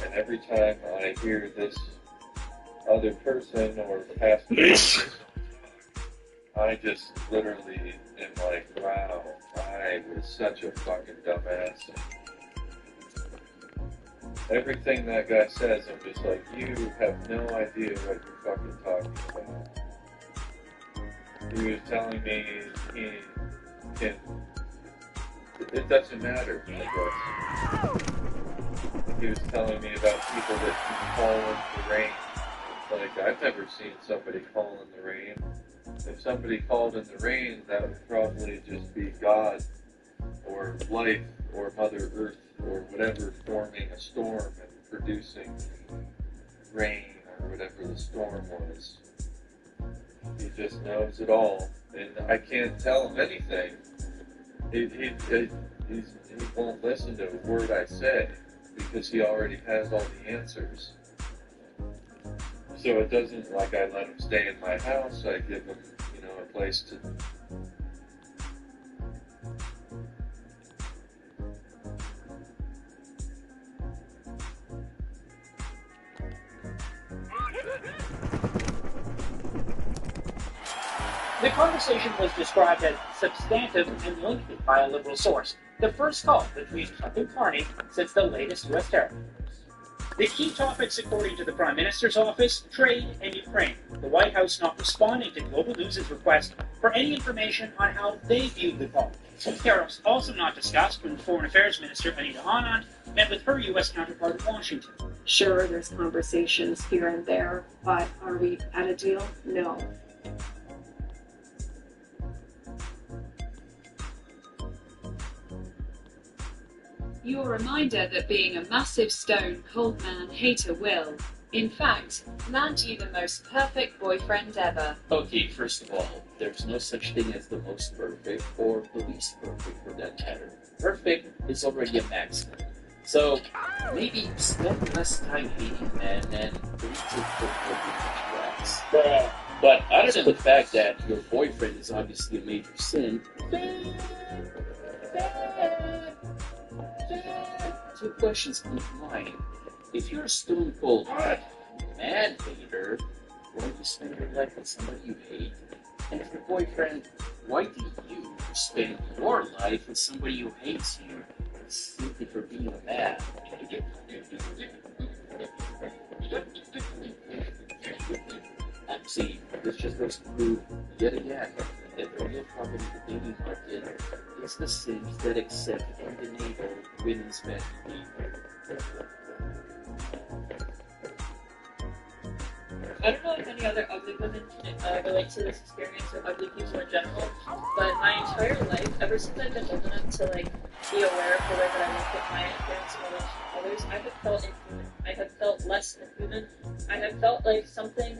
and every time I hear this other person or past person, I just literally am like, wow, I was such a fucking dumbass. Everything that guy says, I'm just like, you have no idea what you're fucking talking about. He was telling me he can... It doesn't matter, I guess. He was telling me about people that can call in the rain. Like, I've never seen somebody call in the rain. If somebody called in the rain, that would probably just be God, or life, or Mother Earth, or whatever forming a storm and producing rain, or whatever the storm was. He just knows it all, and I can't tell him anything. He won't listen to a word I say because he already has all the answers. So it doesn't, like, I let him stay in my house, I give him, a place to... The conversation was described as substantive and lengthy by a liberal source. The first call between Trump and Carney since the latest U.S. tariff. The key topics, according to the Prime Minister's office, trade and Ukraine. The White House not responding to Global News' request for any information on how they viewed the call. Tariffs also not discussed when Foreign Affairs Minister Anita Anand met with her U.S. counterpart in Washington. Sure, there's conversations here and there, but are we at a deal? No. Your reminder that being a massive stone cold man hater will, in fact, land you the most perfect boyfriend ever. Okay, first of all, there's no such thing as the most perfect or the least perfect for that matter. Perfect is already a maximum. So maybe spend less time hating men and take tracks. But other than the fact that your boyfriend is obviously a major sin, two questions come to mind. If you're a stone cold man hater, why do you spend your life with somebody you hate? And if your boyfriend, why do you spend your life with somebody who hates you simply for being a man? See, this just goes to prove yet again that the real problem in the dating market is the sims that accept and enable women's bad behavior. I don't know if any other ugly women can relate to this experience, or ugly people in general, but my entire life, ever since I've been old enough to be aware of the way that I look at my appearance in relation to others, I have felt inhuman. I have felt less than human. I have felt like something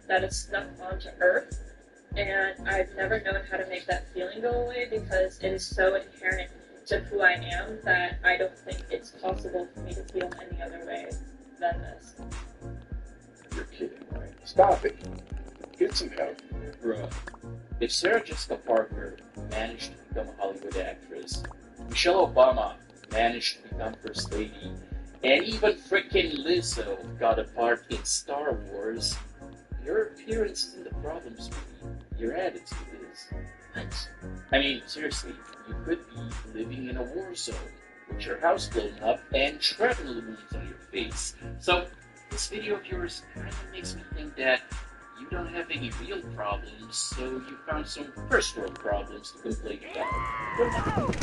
that is stuck onto earth, and I've never known how to make that feeling go away because it is so inherent to who I am that I don't think it's possible for me to feel any other way than this. You're kidding, right? Stop it. Get some help. Bruh. If Sarah Jessica Parker managed to become a Hollywood actress, Michelle Obama managed to become First Lady, and even frickin' Lizzo got a part in Star Wars, your appearance isn't the problem, sweetie. Your attitude is. What? I mean, seriously, you could be living in a war zone with your house blown up and shrapnel wounds on your face. So, this video of yours kind of makes me think that you don't have any real problems, so you found some first world problems to complain about.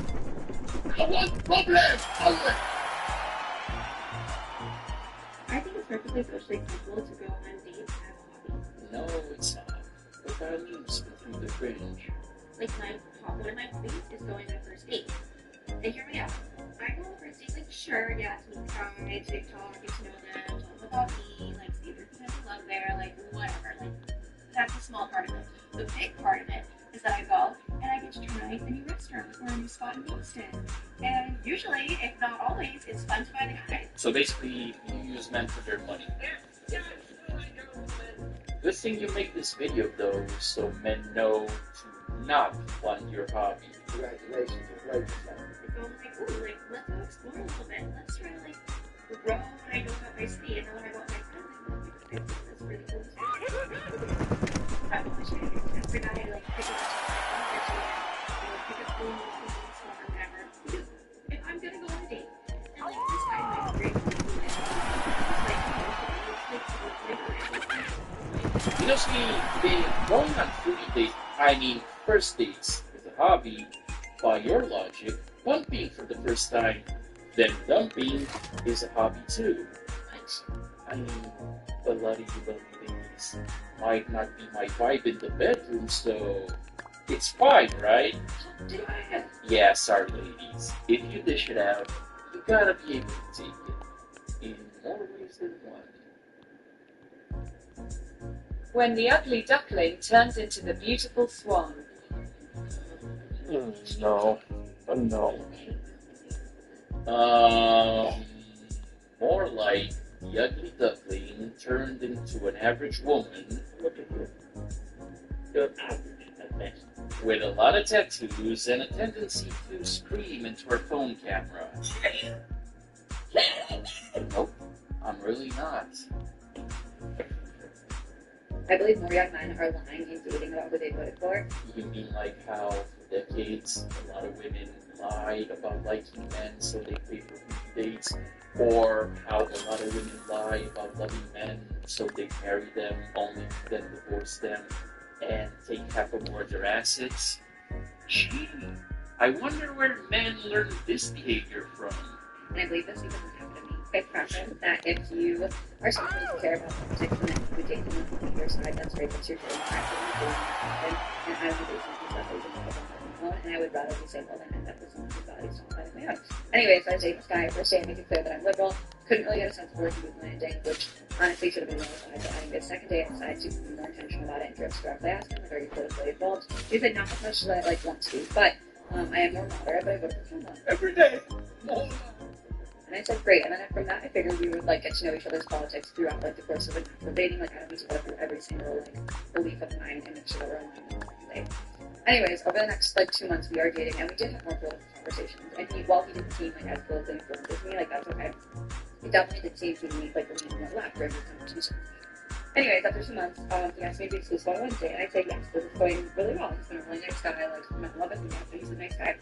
What problem? I think it's perfectly socially acceptable to go on dates as a hobby. No, it's not. What that means through the fringe. Like one of my hobbies is going on a first date. And hear me out. I go on a first date, like sure, yeah, to try TikTok, get to know them, tell them about me, like see if there's potential love there, like whatever. Like that's a small part of it. The big part of it is that I go and I get to try a new restaurant or a new spot in Boston. And usually, if not always, it's fun to find a guy. So basically, you use men for their money. Good thing you make this video though, so men know to not fund your hobby. Congratulations, you're right. So I'm like, ooh, like, let's go explore a little bit. Let's try to, like, grow when I go about my city, and then when I go with my friends, like, that's really cool. I wish I had every night, like, pick up food, or whatever. Because if I'm gonna go on a date, and, like, this guy might be great for me, You know, see, going on foodie dates, first dates is a hobby. By your logic, bumping for the first time, then dumping is a hobby too. I mean, a lot of you lovely ladies might not be my vibe in the bedroom, so it's fine, right? Yeah, sorry ladies. If you dish it out, you gotta be able to take it. In more ways than one. When the ugly duckling turns into the beautiful swan. No. More like the ugly duckling turned into an average woman. Look at you. You're average at best. With a lot of tattoos and a tendency to scream into her phone camera. Nope, I'm really not. I believe more young men are lying and dating about who they voted for. You mean like how for decades a lot of women lied about liking men so they pay for movie dates, or how a lot of women lie about loving men so they marry them only to then divorce them and take half or more of their assets? Gee, I wonder where men learn this behavior from. And I believe this even happened to me. I preference that if you are someone who care about politics and would date someone from either side. That's great. That's your choice. I wouldn't do that. And I would date someone who's not and I would rather be single than end up with someone whose body's not of my own. Anyways, I was dating this guy. First day, I made it clear that I'm liberal. Couldn't really get a sense of where he was landing, which honestly should have been notified. But I think the second day, I decided to be more intentional about it and directly asked him, like, are you politically involved? He said, not as much as I want to be, but I am more moderate, but I voted for Trump. Every day. And I said, great. And then from that, I figured we would get to know each other's politics throughout the course of a natural dating. I don't need to go through every single belief of mine and make sure that we're on the same page. Anyways, over the next 2 months, we are dating, and we did have more political conversations. And while he didn't seem as politically informed as me, that's okay. He definitely did seem to me like a leaning more left during this conversation. Anyways, after 2 months, he asked me to be exclusive on Wednesday, and I said yes. This is going really well. He's been a really nice guy. I'm in love with him, but he's a nice guy.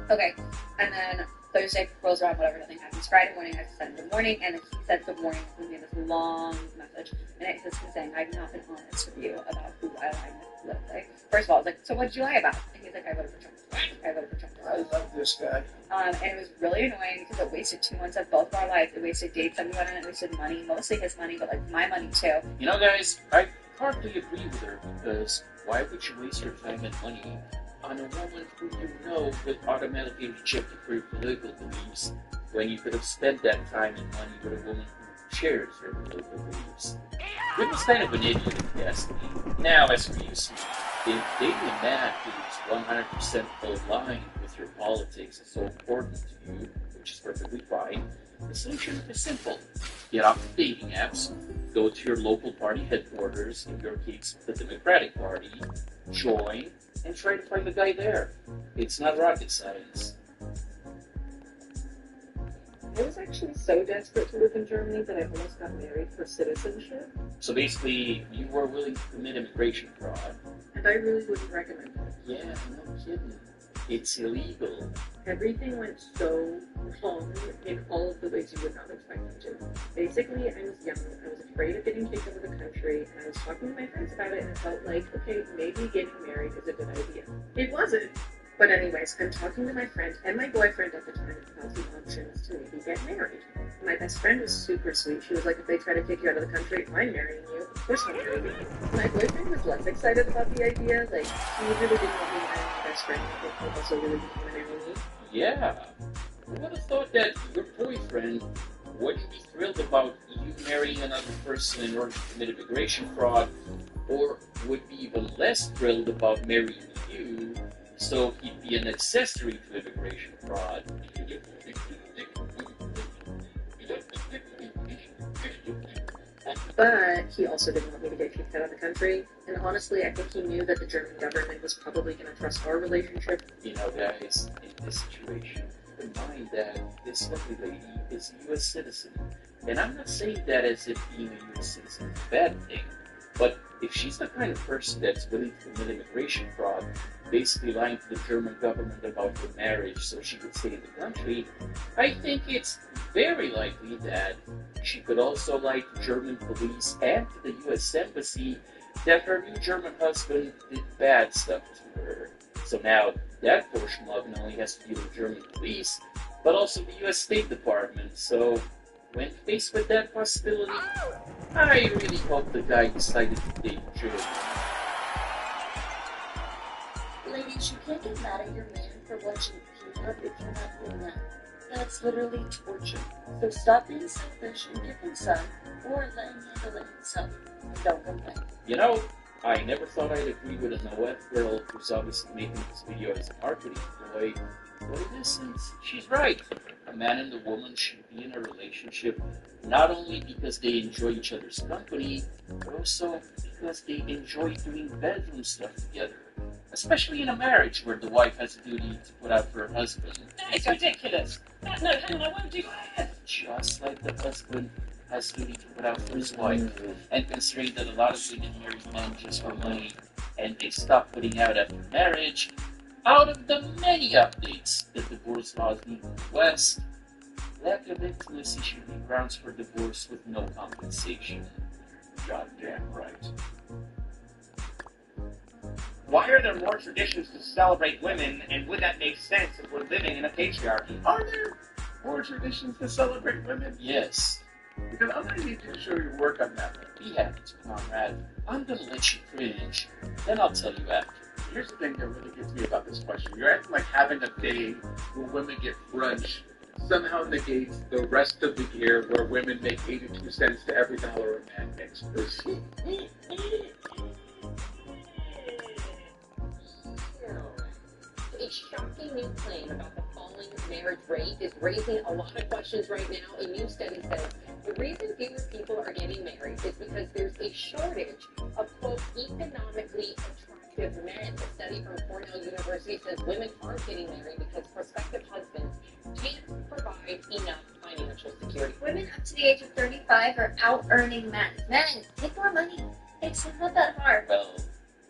Okay, and then Thursday rolls around, whatever, nothing happens. Friday morning, I sent good morning, and then he said good morning to me in this long message. And it's just him saying, I've not been honest with you about who I align with politically. First of all, I was like, so what did you lie about? And he's like, I voted for Trump. I voted for Trump. I love this guy. And it was really annoying because it wasted 2 months of both of our lives. It wasted dates that we went on, it wasted money, mostly his money, but my money too. You know, guys, I hardly agree with her because why would you waste your time and money on a woman who you know would automatically reject you for your political beliefs when you could have spent that time and money with a woman who shares your political beliefs? It was kind of an idiot if you ask me. Now, as for you, see, if dating a man who's 100% aligned with your politics is so important to you, which is perfectly fine, the solution is simple. Get off the dating apps, go to your local party headquarters, in your case, the Democratic Party, join, and try to find the guy there. It's not rocket science. I was actually so desperate to live in Germany that I almost got married for citizenship. So basically, you were willing to commit immigration fraud. And I really wouldn't recommend it. Yeah, no kidding. It's illegal. Everything went so wrong in all of the ways you would not expect them to. Basically, I was young, I was afraid of getting kicked out of the country, and I was talking to my friends about it, and it felt like, okay, maybe getting married is a good idea. It wasn't. But anyways, I'm talking to my friend and my boyfriend at the time about the options to maybe get married. My best friend was super sweet. She was like, if they try to kick you out of the country, I'm marrying you. Of course I'm marrying you. My boyfriend was less excited about the idea. He really didn't want me to marry my best friend. He also really didn't want to marry me. Yeah. I would have thought that your boyfriend wouldn't be thrilled about you marrying another person in order to commit immigration fraud, or would be even less thrilled about marrying you, so he'd be an accessory to immigration fraud. But he also didn't want me to get kicked out of the country, and honestly, I think he knew that the German government was probably going to trust our relationship. You know, guys, in this situation, keep in mind that this lovely lady is a U.S. citizen. And I'm not saying that as if being a U.S. citizen is a bad thing, but if she's the kind of person that's willing to commit immigration fraud, basically lying to the German government about her marriage so she could stay in the country, I think it's very likely that she could also lie to German police and to the U.S. Embassy that her new German husband did bad stuff to her. So now that poor schmuck not only has to deal with German police, but also the U.S. State Department. So when faced with that possibility, I really hope the guy decided to date German. Ladies, you can't get mad at your man for watching Peanut if you're not doing that. That's literally torture. So stop being selfish and give him some, or let him handle it himself. And don't complain. You know, I never thought I'd agree with a no-F girl who's obviously making this video as a marketing ploy, but in essence, she's right. A man and a woman should be in a relationship not only because they enjoy each other's company, but also because they enjoy doing bedroom stuff together. Especially in a marriage where the wife has a duty to put out for her husband. That is ridiculous. No, hang on, I won't do that. Just like the husband has a duty to put out for his wife. And considering that a lot of women marry men just for money and they stop putting out after marriage, out of the many updates that divorce laws need in the West, lack of intimacy should be grounds for divorce with no compensation. Goddamn right. Why are there more traditions to celebrate women, and would that make sense if we're living in a patriarchy? Are there more traditions to celebrate women? Yes. Because I'm going to need you to show your work on that one. Be happy, comrade. I'm gonna let you cringe. Then I'll tell you after. Here's the thing that really gets me about this question. You're acting like having a day where women get brunch somehow negates the rest of the year where women make 82 cents to every dollar a man makes. A shocking new claim about the falling marriage rate is raising a lot of questions right now. A new study says the reason fewer people are getting married is because there's a shortage of, quote, economically attractive men. The study from Cornell University says women aren't getting married because prospective husbands can't provide enough financial security. Women up to the age of 35 are out earning men. Men, make more money. It's not that hard. Well,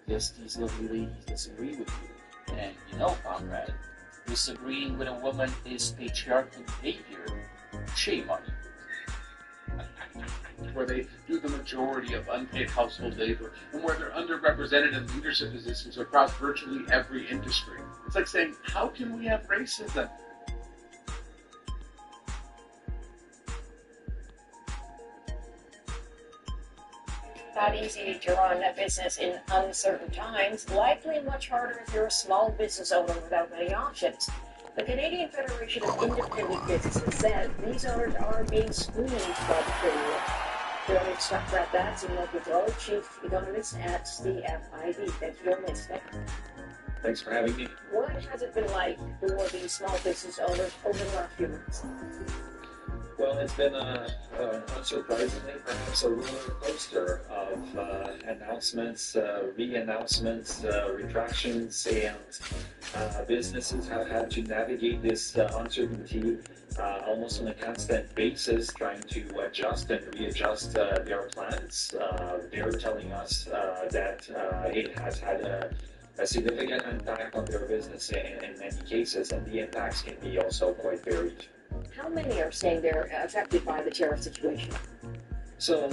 yes, these lovely ladies disagree with you. And you know, comrade, disagreeing with a woman is patriarchal behavior. Shame on you. Where they do the majority of unpaid household labor, and where they're underrepresented in leadership positions across virtually every industry. It's like saying, how can we have racism? Not easy to run a business in uncertain times, likely much harder if you're a small business owner without many options. The Canadian Federation of Independent Businesses says these owners are being squeezed by the trade war. We'll talk about that in local Joe, Chief Economist at the FIB. Thanks for joining us today. Thanks for having me. What has it been like for these small business owners over the last few months? Well, it's been unsurprisingly perhaps a roller coaster of announcements, re-announcements, retractions, and businesses have had to navigate this uncertainty almost on a constant basis, trying to adjust and readjust their plans. They're telling us that it has had a significant impact on their business in many cases, and the impacts can be also quite varied. How many are saying they're affected by the tariff situation? So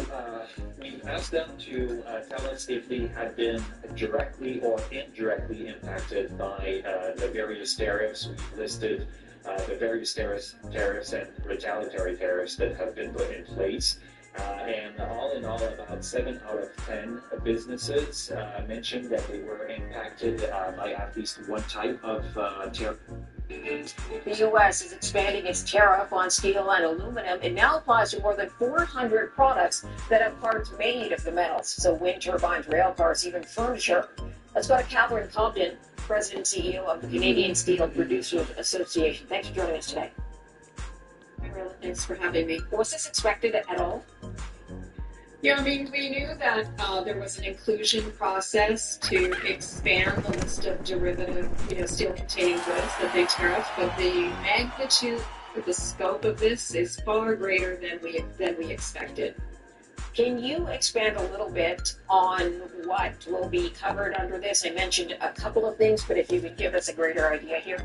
we asked them to tell us if they had been directly or indirectly impacted by the various tariffs. We've listed the various tariffs and retaliatory tariffs that have been put in place. And all in all, about 7 out of 10 businesses mentioned that they were impacted by at least one type of tariff. The U.S. is expanding its tariff on steel and aluminum. It now applies to more than 400 products that have parts made of the metals. So wind turbines, rail cars, even furniture. Let's go to Catherine Compton, President and CEO of the Canadian Steel Producers Association. Thanks for joining us today. Thanks for having me. Was this expected at all? Yeah, I mean, we knew that there was an inclusion process to expand the list of derivative, steel-containing goods that they tariffed, but the magnitude or the scope of this is far greater than we expected. Can you expand a little bit on what will be covered under this? I mentioned a couple of things, but if you could give us a greater idea here.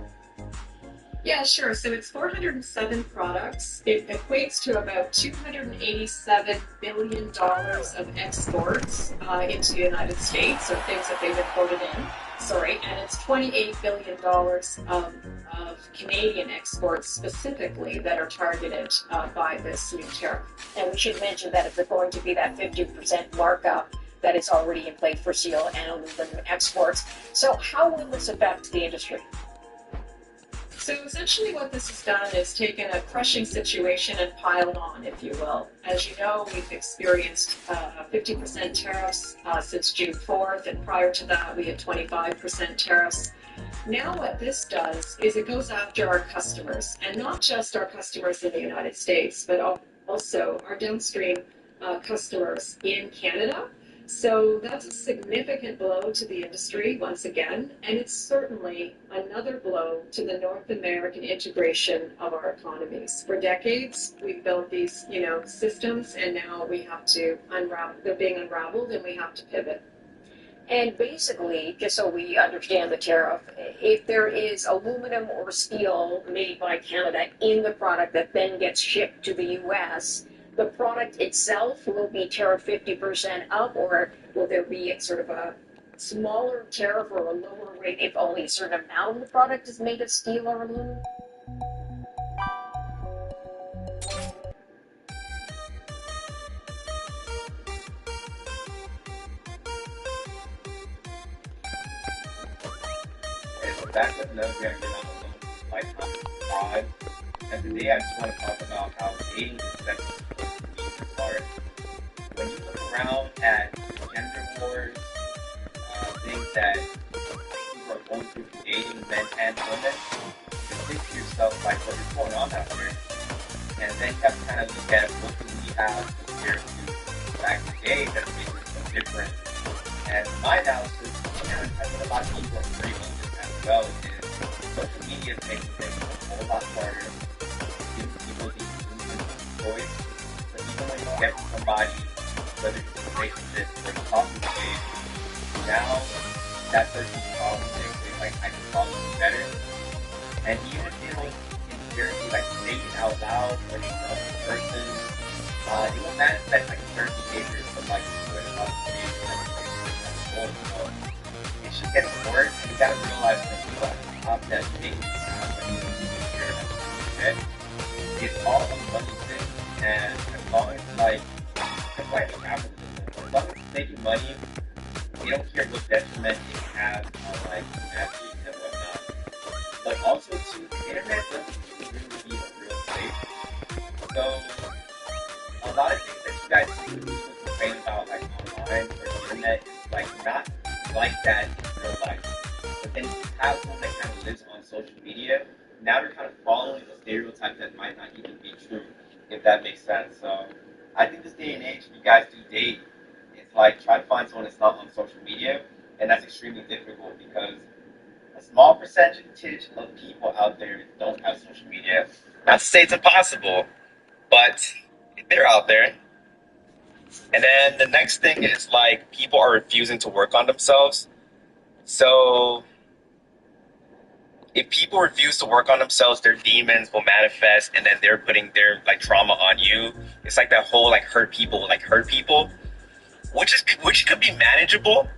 Yeah, sure. So it's 407 products. It equates to about $287 billion of exports into the United States, so things that they've imported in. And it's $28 billion of Canadian exports specifically that are targeted by this new tariff. And we should mention that if they're going to be that 50% markup that is already in place for steel and aluminum exports. So how will this affect the industry? So essentially what this has done is taken a crushing situation and piled on, if you will. As you know, we've experienced 50% tariffs since June 4th, and prior to that we had 25% tariffs. Now what this does is it goes after our customers, and not just our customers in the United States, but also our downstream customers in Canada. So that's a significant blow to the industry once again, and it's certainly another blow to the North American integration of our economies. For decades, we've built these, systems, and now we have to unravel. They're being unraveled, and we have to pivot. And basically, just so we understand the tariff, if there is aluminum or steel made by Canada in the product that then gets shipped to the U.S., the product itself will be tariffed 50% up, or will there be sort of a smaller tariff or a lower rate if only a certain amount of the product is made of steel or aluminum? back with another day again on the lifetime fraud. And today I just want to talk about how dating is actually hard. When you look around at gender wars, things that people are going through dating men and women, you think to yourself like, what is going on out here? And then you have to kind of look at what do we have compared to back in the day that makes it so different. And my analysis, and I think a lot of people agree on this as well, is social media is making things a whole lot harder, giving people the choice. So even when you get somebody, whether it's a relationship or a talking stage, now that person's calling things like, I can follow you better. And even if they don't inherently like say it out loud or they know the person, it will manifest like certain behaviors of like what about the stage and everything. So it's just getting worse, and you gotta realize that people at the top that dating now, when you hear that, it's all a money thing, and as long as like, that's why it's capitalism. As long as it's making money, you don't care what detriment it can have on like humanity and whatnot. But also too, the internet doesn't really be a real place. So a lot of things that you guys see people complain about like online or the internet is like not like that in real life. But then you have someone that kind of lives on social media, now they're kind of following a stereotype that might not even be true, if that makes sense. So I think this day and age, if you guys do date, it's like try to find someone that's not on social media, and that's extremely difficult because a small percentage of people out there don't have social media. Not to say it's impossible, but they're out there. And then the next thing is like people are refusing to work on themselves. So if people refuse to work on themselves, their demons will manifest, and then they're putting their like trauma on you. It's like that whole like hurt people, which could be manageable.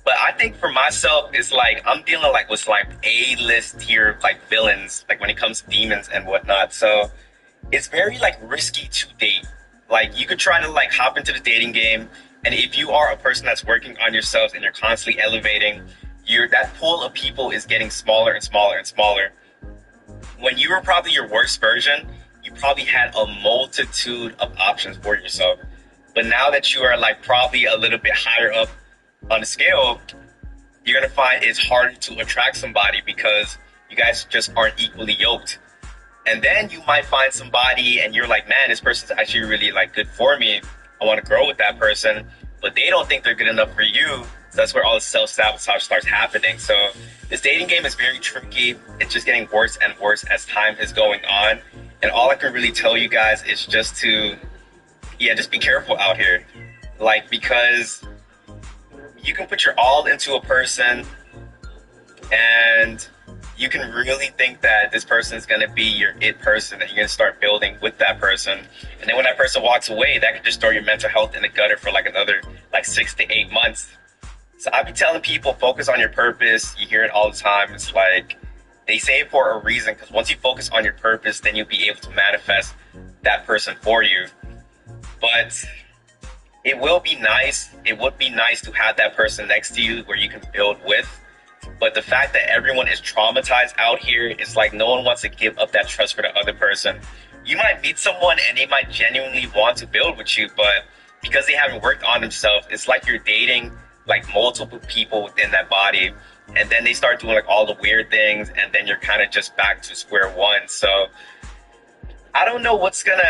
But I think for myself, it's like I'm dealing like with like A-list tier like villains, like when it comes to demons and whatnot. So it's very like risky to date. Like you could try to like hop into the dating game, and if you are a person that's working on yourselves and you're constantly elevating, that pool of people is getting smaller and smaller and smaller. When you were probably your worst version, you probably had a multitude of options for yourself. But now that you are like probably a little bit higher up on the scale, you're gonna find it's harder to attract somebody because you guys just aren't equally yoked. And then you might find somebody and you're like, man, this person's actually really like good for me. I want to grow with that person, but they don't think they're good enough for you. So that's where all the self-sabotage starts happening. So this dating game is very tricky. It's just getting worse and worse as time is going on. And all I can really tell you guys is just to, just be careful out here. Like, because you can put your all into a person and you can really think that this person is going to be your it person and you're going to start building with that person. And then when that person walks away, that could just throw your mental health in the gutter for like another 6 to 8 months. So I be telling people, focus on your purpose. You hear it all the time. It's like they say it for a reason, because once you focus on your purpose, then you'll be able to manifest that person for you. But it will be nice. It would be nice to have that person next to you where you can build with. But the fact that everyone is traumatized out here, it's like no one wants to give up that trust for the other person. You might meet someone and they might genuinely want to build with you, but because they haven't worked on themselves, it's like you're dating like multiple people within that body, and then they start doing like all the weird things, and then you're kind of just back to square one. So I don't know what's gonna,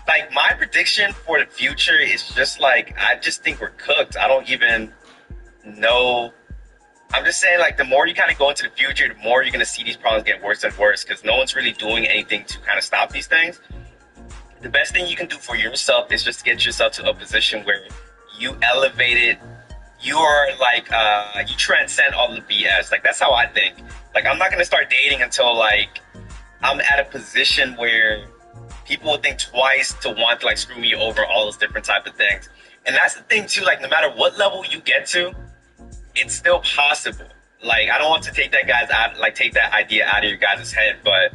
like, my prediction for the future is just like, I just think we're cooked. I don't even know. I'm just saying, like, the more you kind of go into the future, the more you're going to see these problems get worse and worse, because no one's really doing anything to kind of stop these things. The best thing you can do for yourself is just get yourself to a position where you elevate it. You are like, you transcend all the BS. Like, that's how I think. Like, I'm not going to start dating until, like, I'm at a position where people will think twice to want to, like, screw me over, all those different type of things. And that's the thing, too. Like, no matter what level you get to, it's still possible. Like, I don't want to take that idea out of your guys' head, but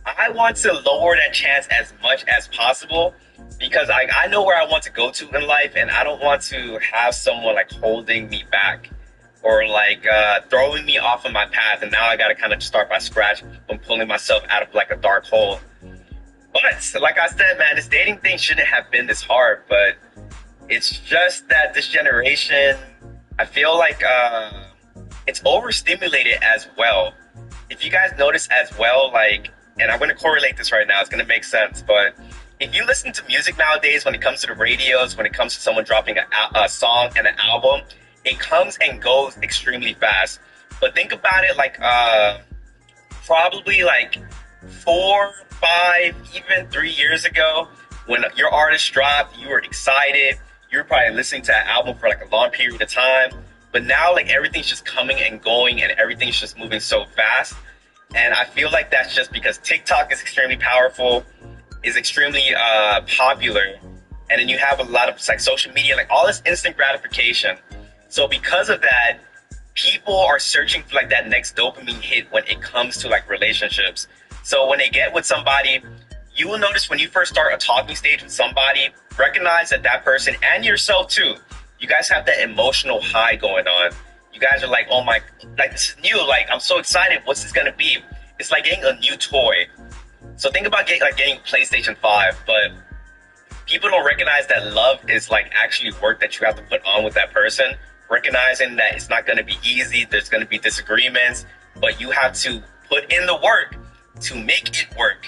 I want to lower that chance as much as possible, because I know where I want to go to in life, and I don't want to have someone like holding me back. or like throwing me off of my path, and now I gotta kind of start by scratch when pulling myself out of like a dark hole. But like I said, man, this dating thing shouldn't have been this hard, but it's just that this generation, I feel like it's overstimulated as well. If you guys notice as well, like, and I'm going to correlate this right now, it's going to make sense, but if you listen to music nowadays, when it comes to the radios, when it comes to someone dropping a song and an album, it comes and goes extremely fast. But think about it like probably like 4, 5, even 3 years ago, when your artist dropped, you were excited. You were probably listening to that album for like a long period of time. But now like everything's just coming and going and everything's just moving so fast. And I feel like that's just because TikTok is extremely powerful, is extremely popular. And then you have a lot of like social media, like all this instant gratification. So because of that, people are searching for like that next dopamine hit when it comes to like relationships. So when they get with somebody, you will notice when you first start a talking stage with somebody, recognize that that person and yourself too, you guys have that emotional high going on. You guys are like, oh my, like this is new. Like, I'm so excited. What's this going to be? It's like getting a new toy. So think about getting PlayStation 5, but people don't recognize that love is like actually work that you have to put on with that person. Recognizing that it's not going to be easy. There's going to be disagreements, but you have to put in the work to make it work.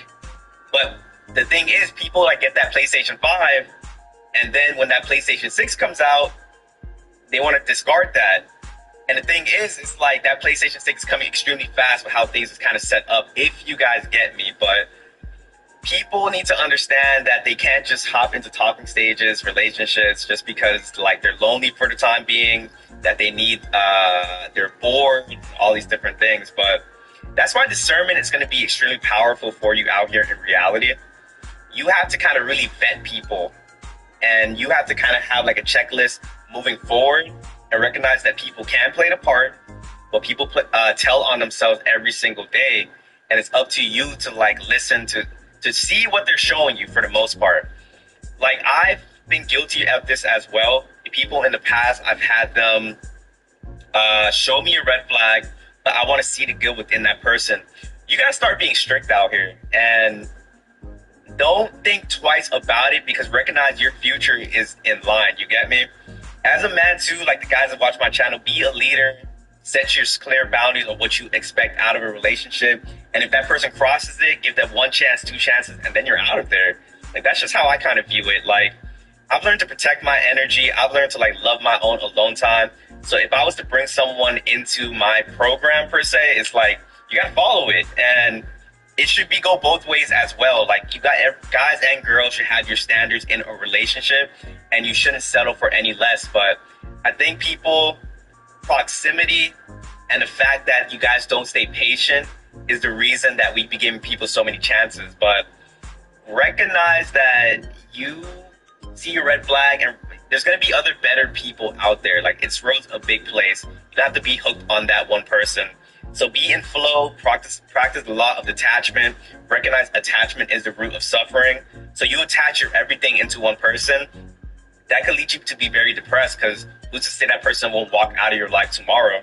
But the thing is, people like get that PlayStation 5, and then when that PlayStation 6 comes out, they want to discard that. And the thing is, it's like that PlayStation 6 is coming extremely fast with how things is kind of set up, if you guys get me. But people need to understand that they can't just hop into talking stages, relationships, just because like they're lonely for the time being, that they need, they're bored, all these different things. But that's why discernment is going to be extremely powerful for you out here in reality. You have to kind of really vet people, and you have to kind of have like a checklist moving forward and recognize that people can play the part, but people tell on themselves every single day. And it's up to you to like listen to see what they're showing you for the most part. Like, I've been guilty of this as well. People in the past, I've had them show me a red flag, but I want to see the good within that person. You gotta start being strict out here, and don't think twice about it, because recognize your future is in line. You get me? As a man too, like the guys that watch my channel, be a leader. Set your clear boundaries of what you expect out of a relationship. And if that person crosses it, give them 1 chance, 2 chances, and then you're out of there. Like, that's just how I kind of view it. Like, I've learned to protect my energy. I've learned to like love my own alone time. So if I was to bring someone into my program per se, it's like, you gotta follow it. And it should go both ways as well. Like, you got guys and girls should have your standards in a relationship, and you shouldn't settle for any less. But I think people, proximity and the fact that you guys don't stay patient is the reason that we be giving people so many chances. But recognize that you see your red flag, and there's going to be other better people out there. Like, it's world's a big place. You don't have to be hooked on that one person. So be in flow, practice the law of detachment. Recognize attachment is the root of suffering. So you attach your everything into one person. That could lead you to be very depressed, because who's to say that person won't walk out of your life tomorrow?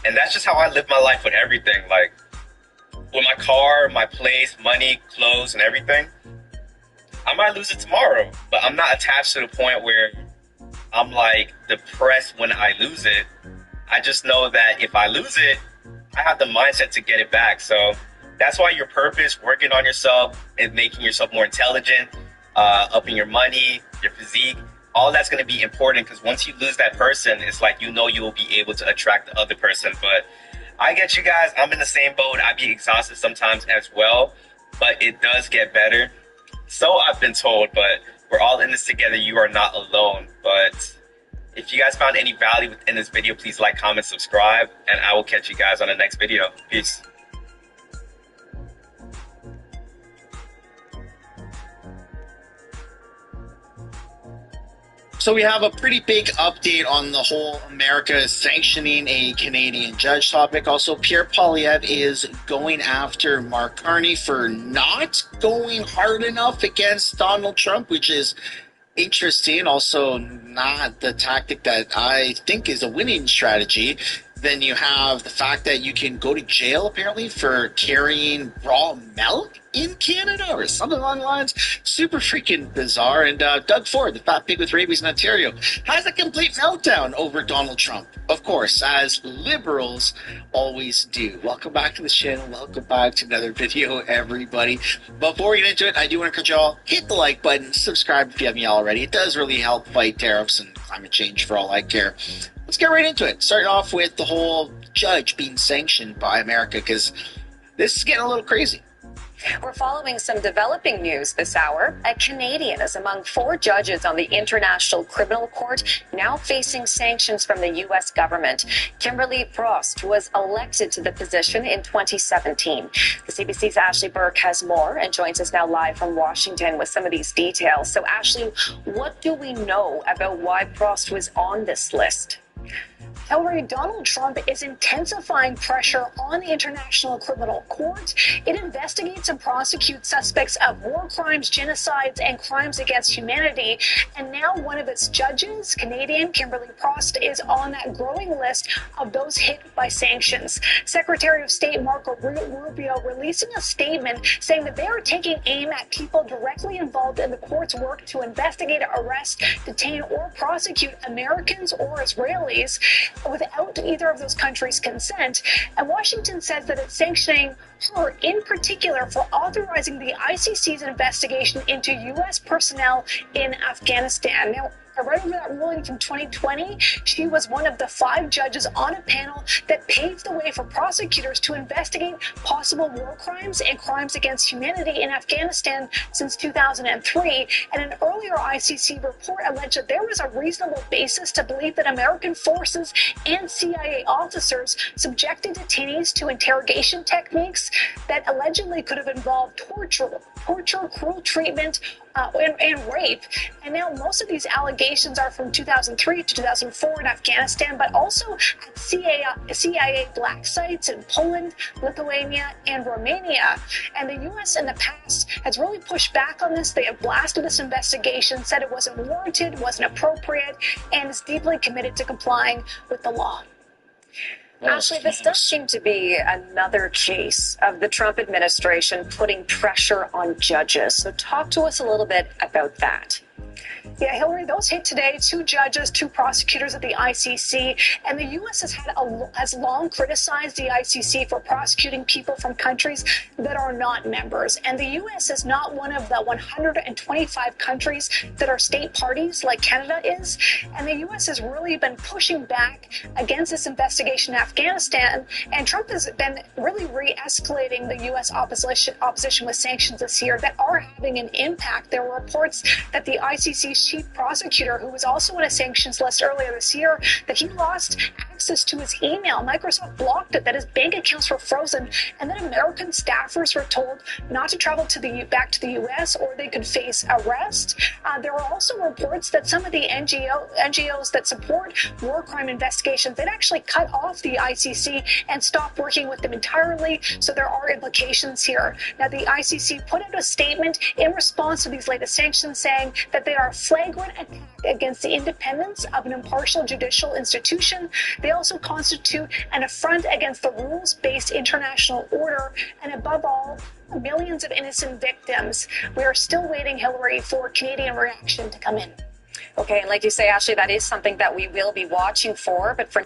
And that's just how I live my life with everything. Like, with my car, my place, money, clothes, and everything, I might lose it tomorrow, but I'm not attached to the point where I'm like depressed when I lose it. I just know that if I lose it, I have the mindset to get it back. So that's why your purpose, working on yourself and making yourself more intelligent, upping your money, your physique, all that's going to be important, because once you lose that person, it's like, you know, you will be able to attract the other person. But I get you guys. I'm in the same boat. I be exhausted sometimes as well, but it does get better. So I've been told, but we're all in this together. You are not alone. But if you guys found any value within this video, please like, comment, subscribe, and I will catch you guys on the next video. Peace. So we have a pretty big update on the whole America sanctioning a Canadian judge topic. Also, Pierre Poilievre is going after Mark Carney for not going hard enough against Donald Trump, which is interesting, also not the tactic that I think is a winning strategy. Then you have the fact that you can go to jail, apparently, for carrying raw milk in Canada or something along the lines. Super freaking bizarre. And Doug Ford, the fat pig with rabies in Ontario, has a complete meltdown over Donald Trump, of course, as liberals always do. Welcome back to the channel. Welcome back to another video, everybody. Before we get into it, I do want to encourage y'all, hit the like button, subscribe if you haven't already. It does really help fight tariffs and climate change for all I care. Let's get right into it. Starting off with the whole judge being sanctioned by America, because this is getting a little crazy. We're following some developing news this hour. A Canadian is among 4 judges on the International Criminal Court now facing sanctions from the U.S. government. Kimberly Frost was elected to the position in 2017. The CBC's Ashley Burke has more and joins us now live from Washington with some of these details. So, Ashley, what do we know about why Frost was on this list? Hillary, Donald Trump is intensifying pressure on the International Criminal Court. It investigates and prosecutes suspects of war crimes, genocides, and crimes against humanity. And now one of its judges, Canadian Kimberly Frost, is on that growing list of those hit by sanctions. Secretary of State Marco Rubio releasing a statement saying that they are taking aim at people directly involved in the court's work to investigate, arrest, detain, or prosecute Americans or Israelis without either of those countries' consent. And Washington says that it's sanctioning her in particular for authorizing the ICC's investigation into U.S. personnel in Afghanistan. Now, I read over that ruling from 2020. She was one of the 5 judges on a panel that paved the way for prosecutors to investigate possible war crimes and crimes against humanity in Afghanistan since 2003. And an earlier ICC report alleged that there was a reasonable basis to believe that American forces and CIA officers subjected detainees to interrogation techniques that allegedly could have involved torture, cruel treatment, and rape. And now most of these allegations are from 2003 to 2004 in Afghanistan, but also at CIA black sites in Poland, Lithuania, and Romania. And the U.S. in the past has really pushed back on this. They have blasted this investigation, said it wasn't warranted, wasn't appropriate, and is deeply committed to complying with the law. Ashley, this does seem to be another case of the Trump administration putting pressure on judges. So talk to us a little bit about that. Yeah, Hillary, those hit today. 2 judges, 2 prosecutors at the ICC, and the U.S. has long criticized the ICC for prosecuting people from countries that are not members. And the U.S. is not one of the 125 countries that are state parties like Canada is. And the U.S. has really been pushing back against this investigation in Afghanistan. And Trump has been really re-escalating the U.S. opposition with sanctions this year that are having an impact. There were reports that the ICC's chief prosecutor, who was also on a sanctions list earlier this year, that he lost access to his email. Microsoft blocked it, that his bank accounts were frozen, and then American staffers were told not to travel back to the U.S. or they could face arrest. There were also reports that some of the NGOs that support war crime investigations, they'd actually cut off the ICC and stopped working with them entirely, so there are implications here. Now, the ICC put out a statement in response to these latest sanctions saying that they are a flagrant attack against the independence of an impartial judicial institution. They also constitute an affront against the rules-based international order, and above all, millions of innocent victims. We are still waiting, Hillary, for Canadian reaction to come in. Okay, and like you say, Ashley, that is something that we will be watching for, but for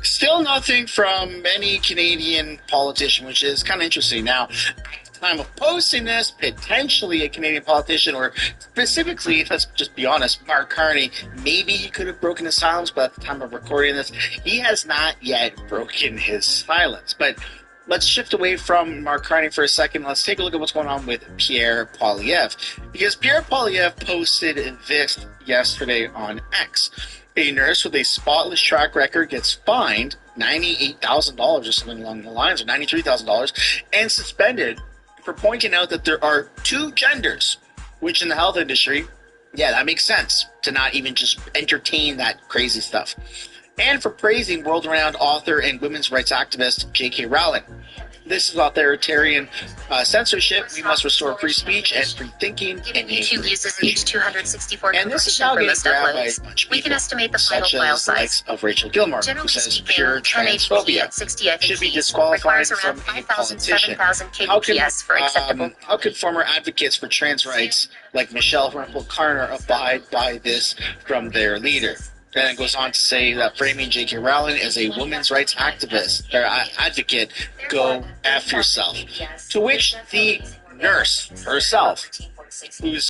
Still nothing from any Canadian politician, which is kind of interesting. Now, at the time of posting this, potentially a Canadian politician, or specifically, let's just be honest, Mark Carney, maybe he could have broken his silence, but at the time of recording this, he has not yet broken his silence. But let's shift away from Mark Carney for a second. Let's take a look at what's going on with Pierre Poilievre. Because Pierre Poilievre posted this yesterday on X. A nurse with a spotless track record gets fined $98,000 or something along the lines, or $93,000, and suspended for pointing out that there are 2 genders, which in the health industry, yeah, that makes sense to not even just entertain that crazy stuff. And for praising world-renowned author and women's rights activist J.K. Rowling. This is authoritarian censorship. We must restore free speech and free thinking. Given YouTube uses H.264 And this is encryption now for getting most grabbed by uploads, a bunch of we people, can estimate the final such file as the size. likes of Rachel Gilmore, who Generally says speaking, pure 1080p at transphobia 60 should be fps disqualified requires from around any 5,000 politician. 7,000 kbps for acceptable. How could former advocates for trans rights like Michelle Rumpel-Carter abide by this from their leader? And it goes on to say that framing J.K. Rowling as a women's rights activist or advocate, go F yourself. To which the nurse herself, who's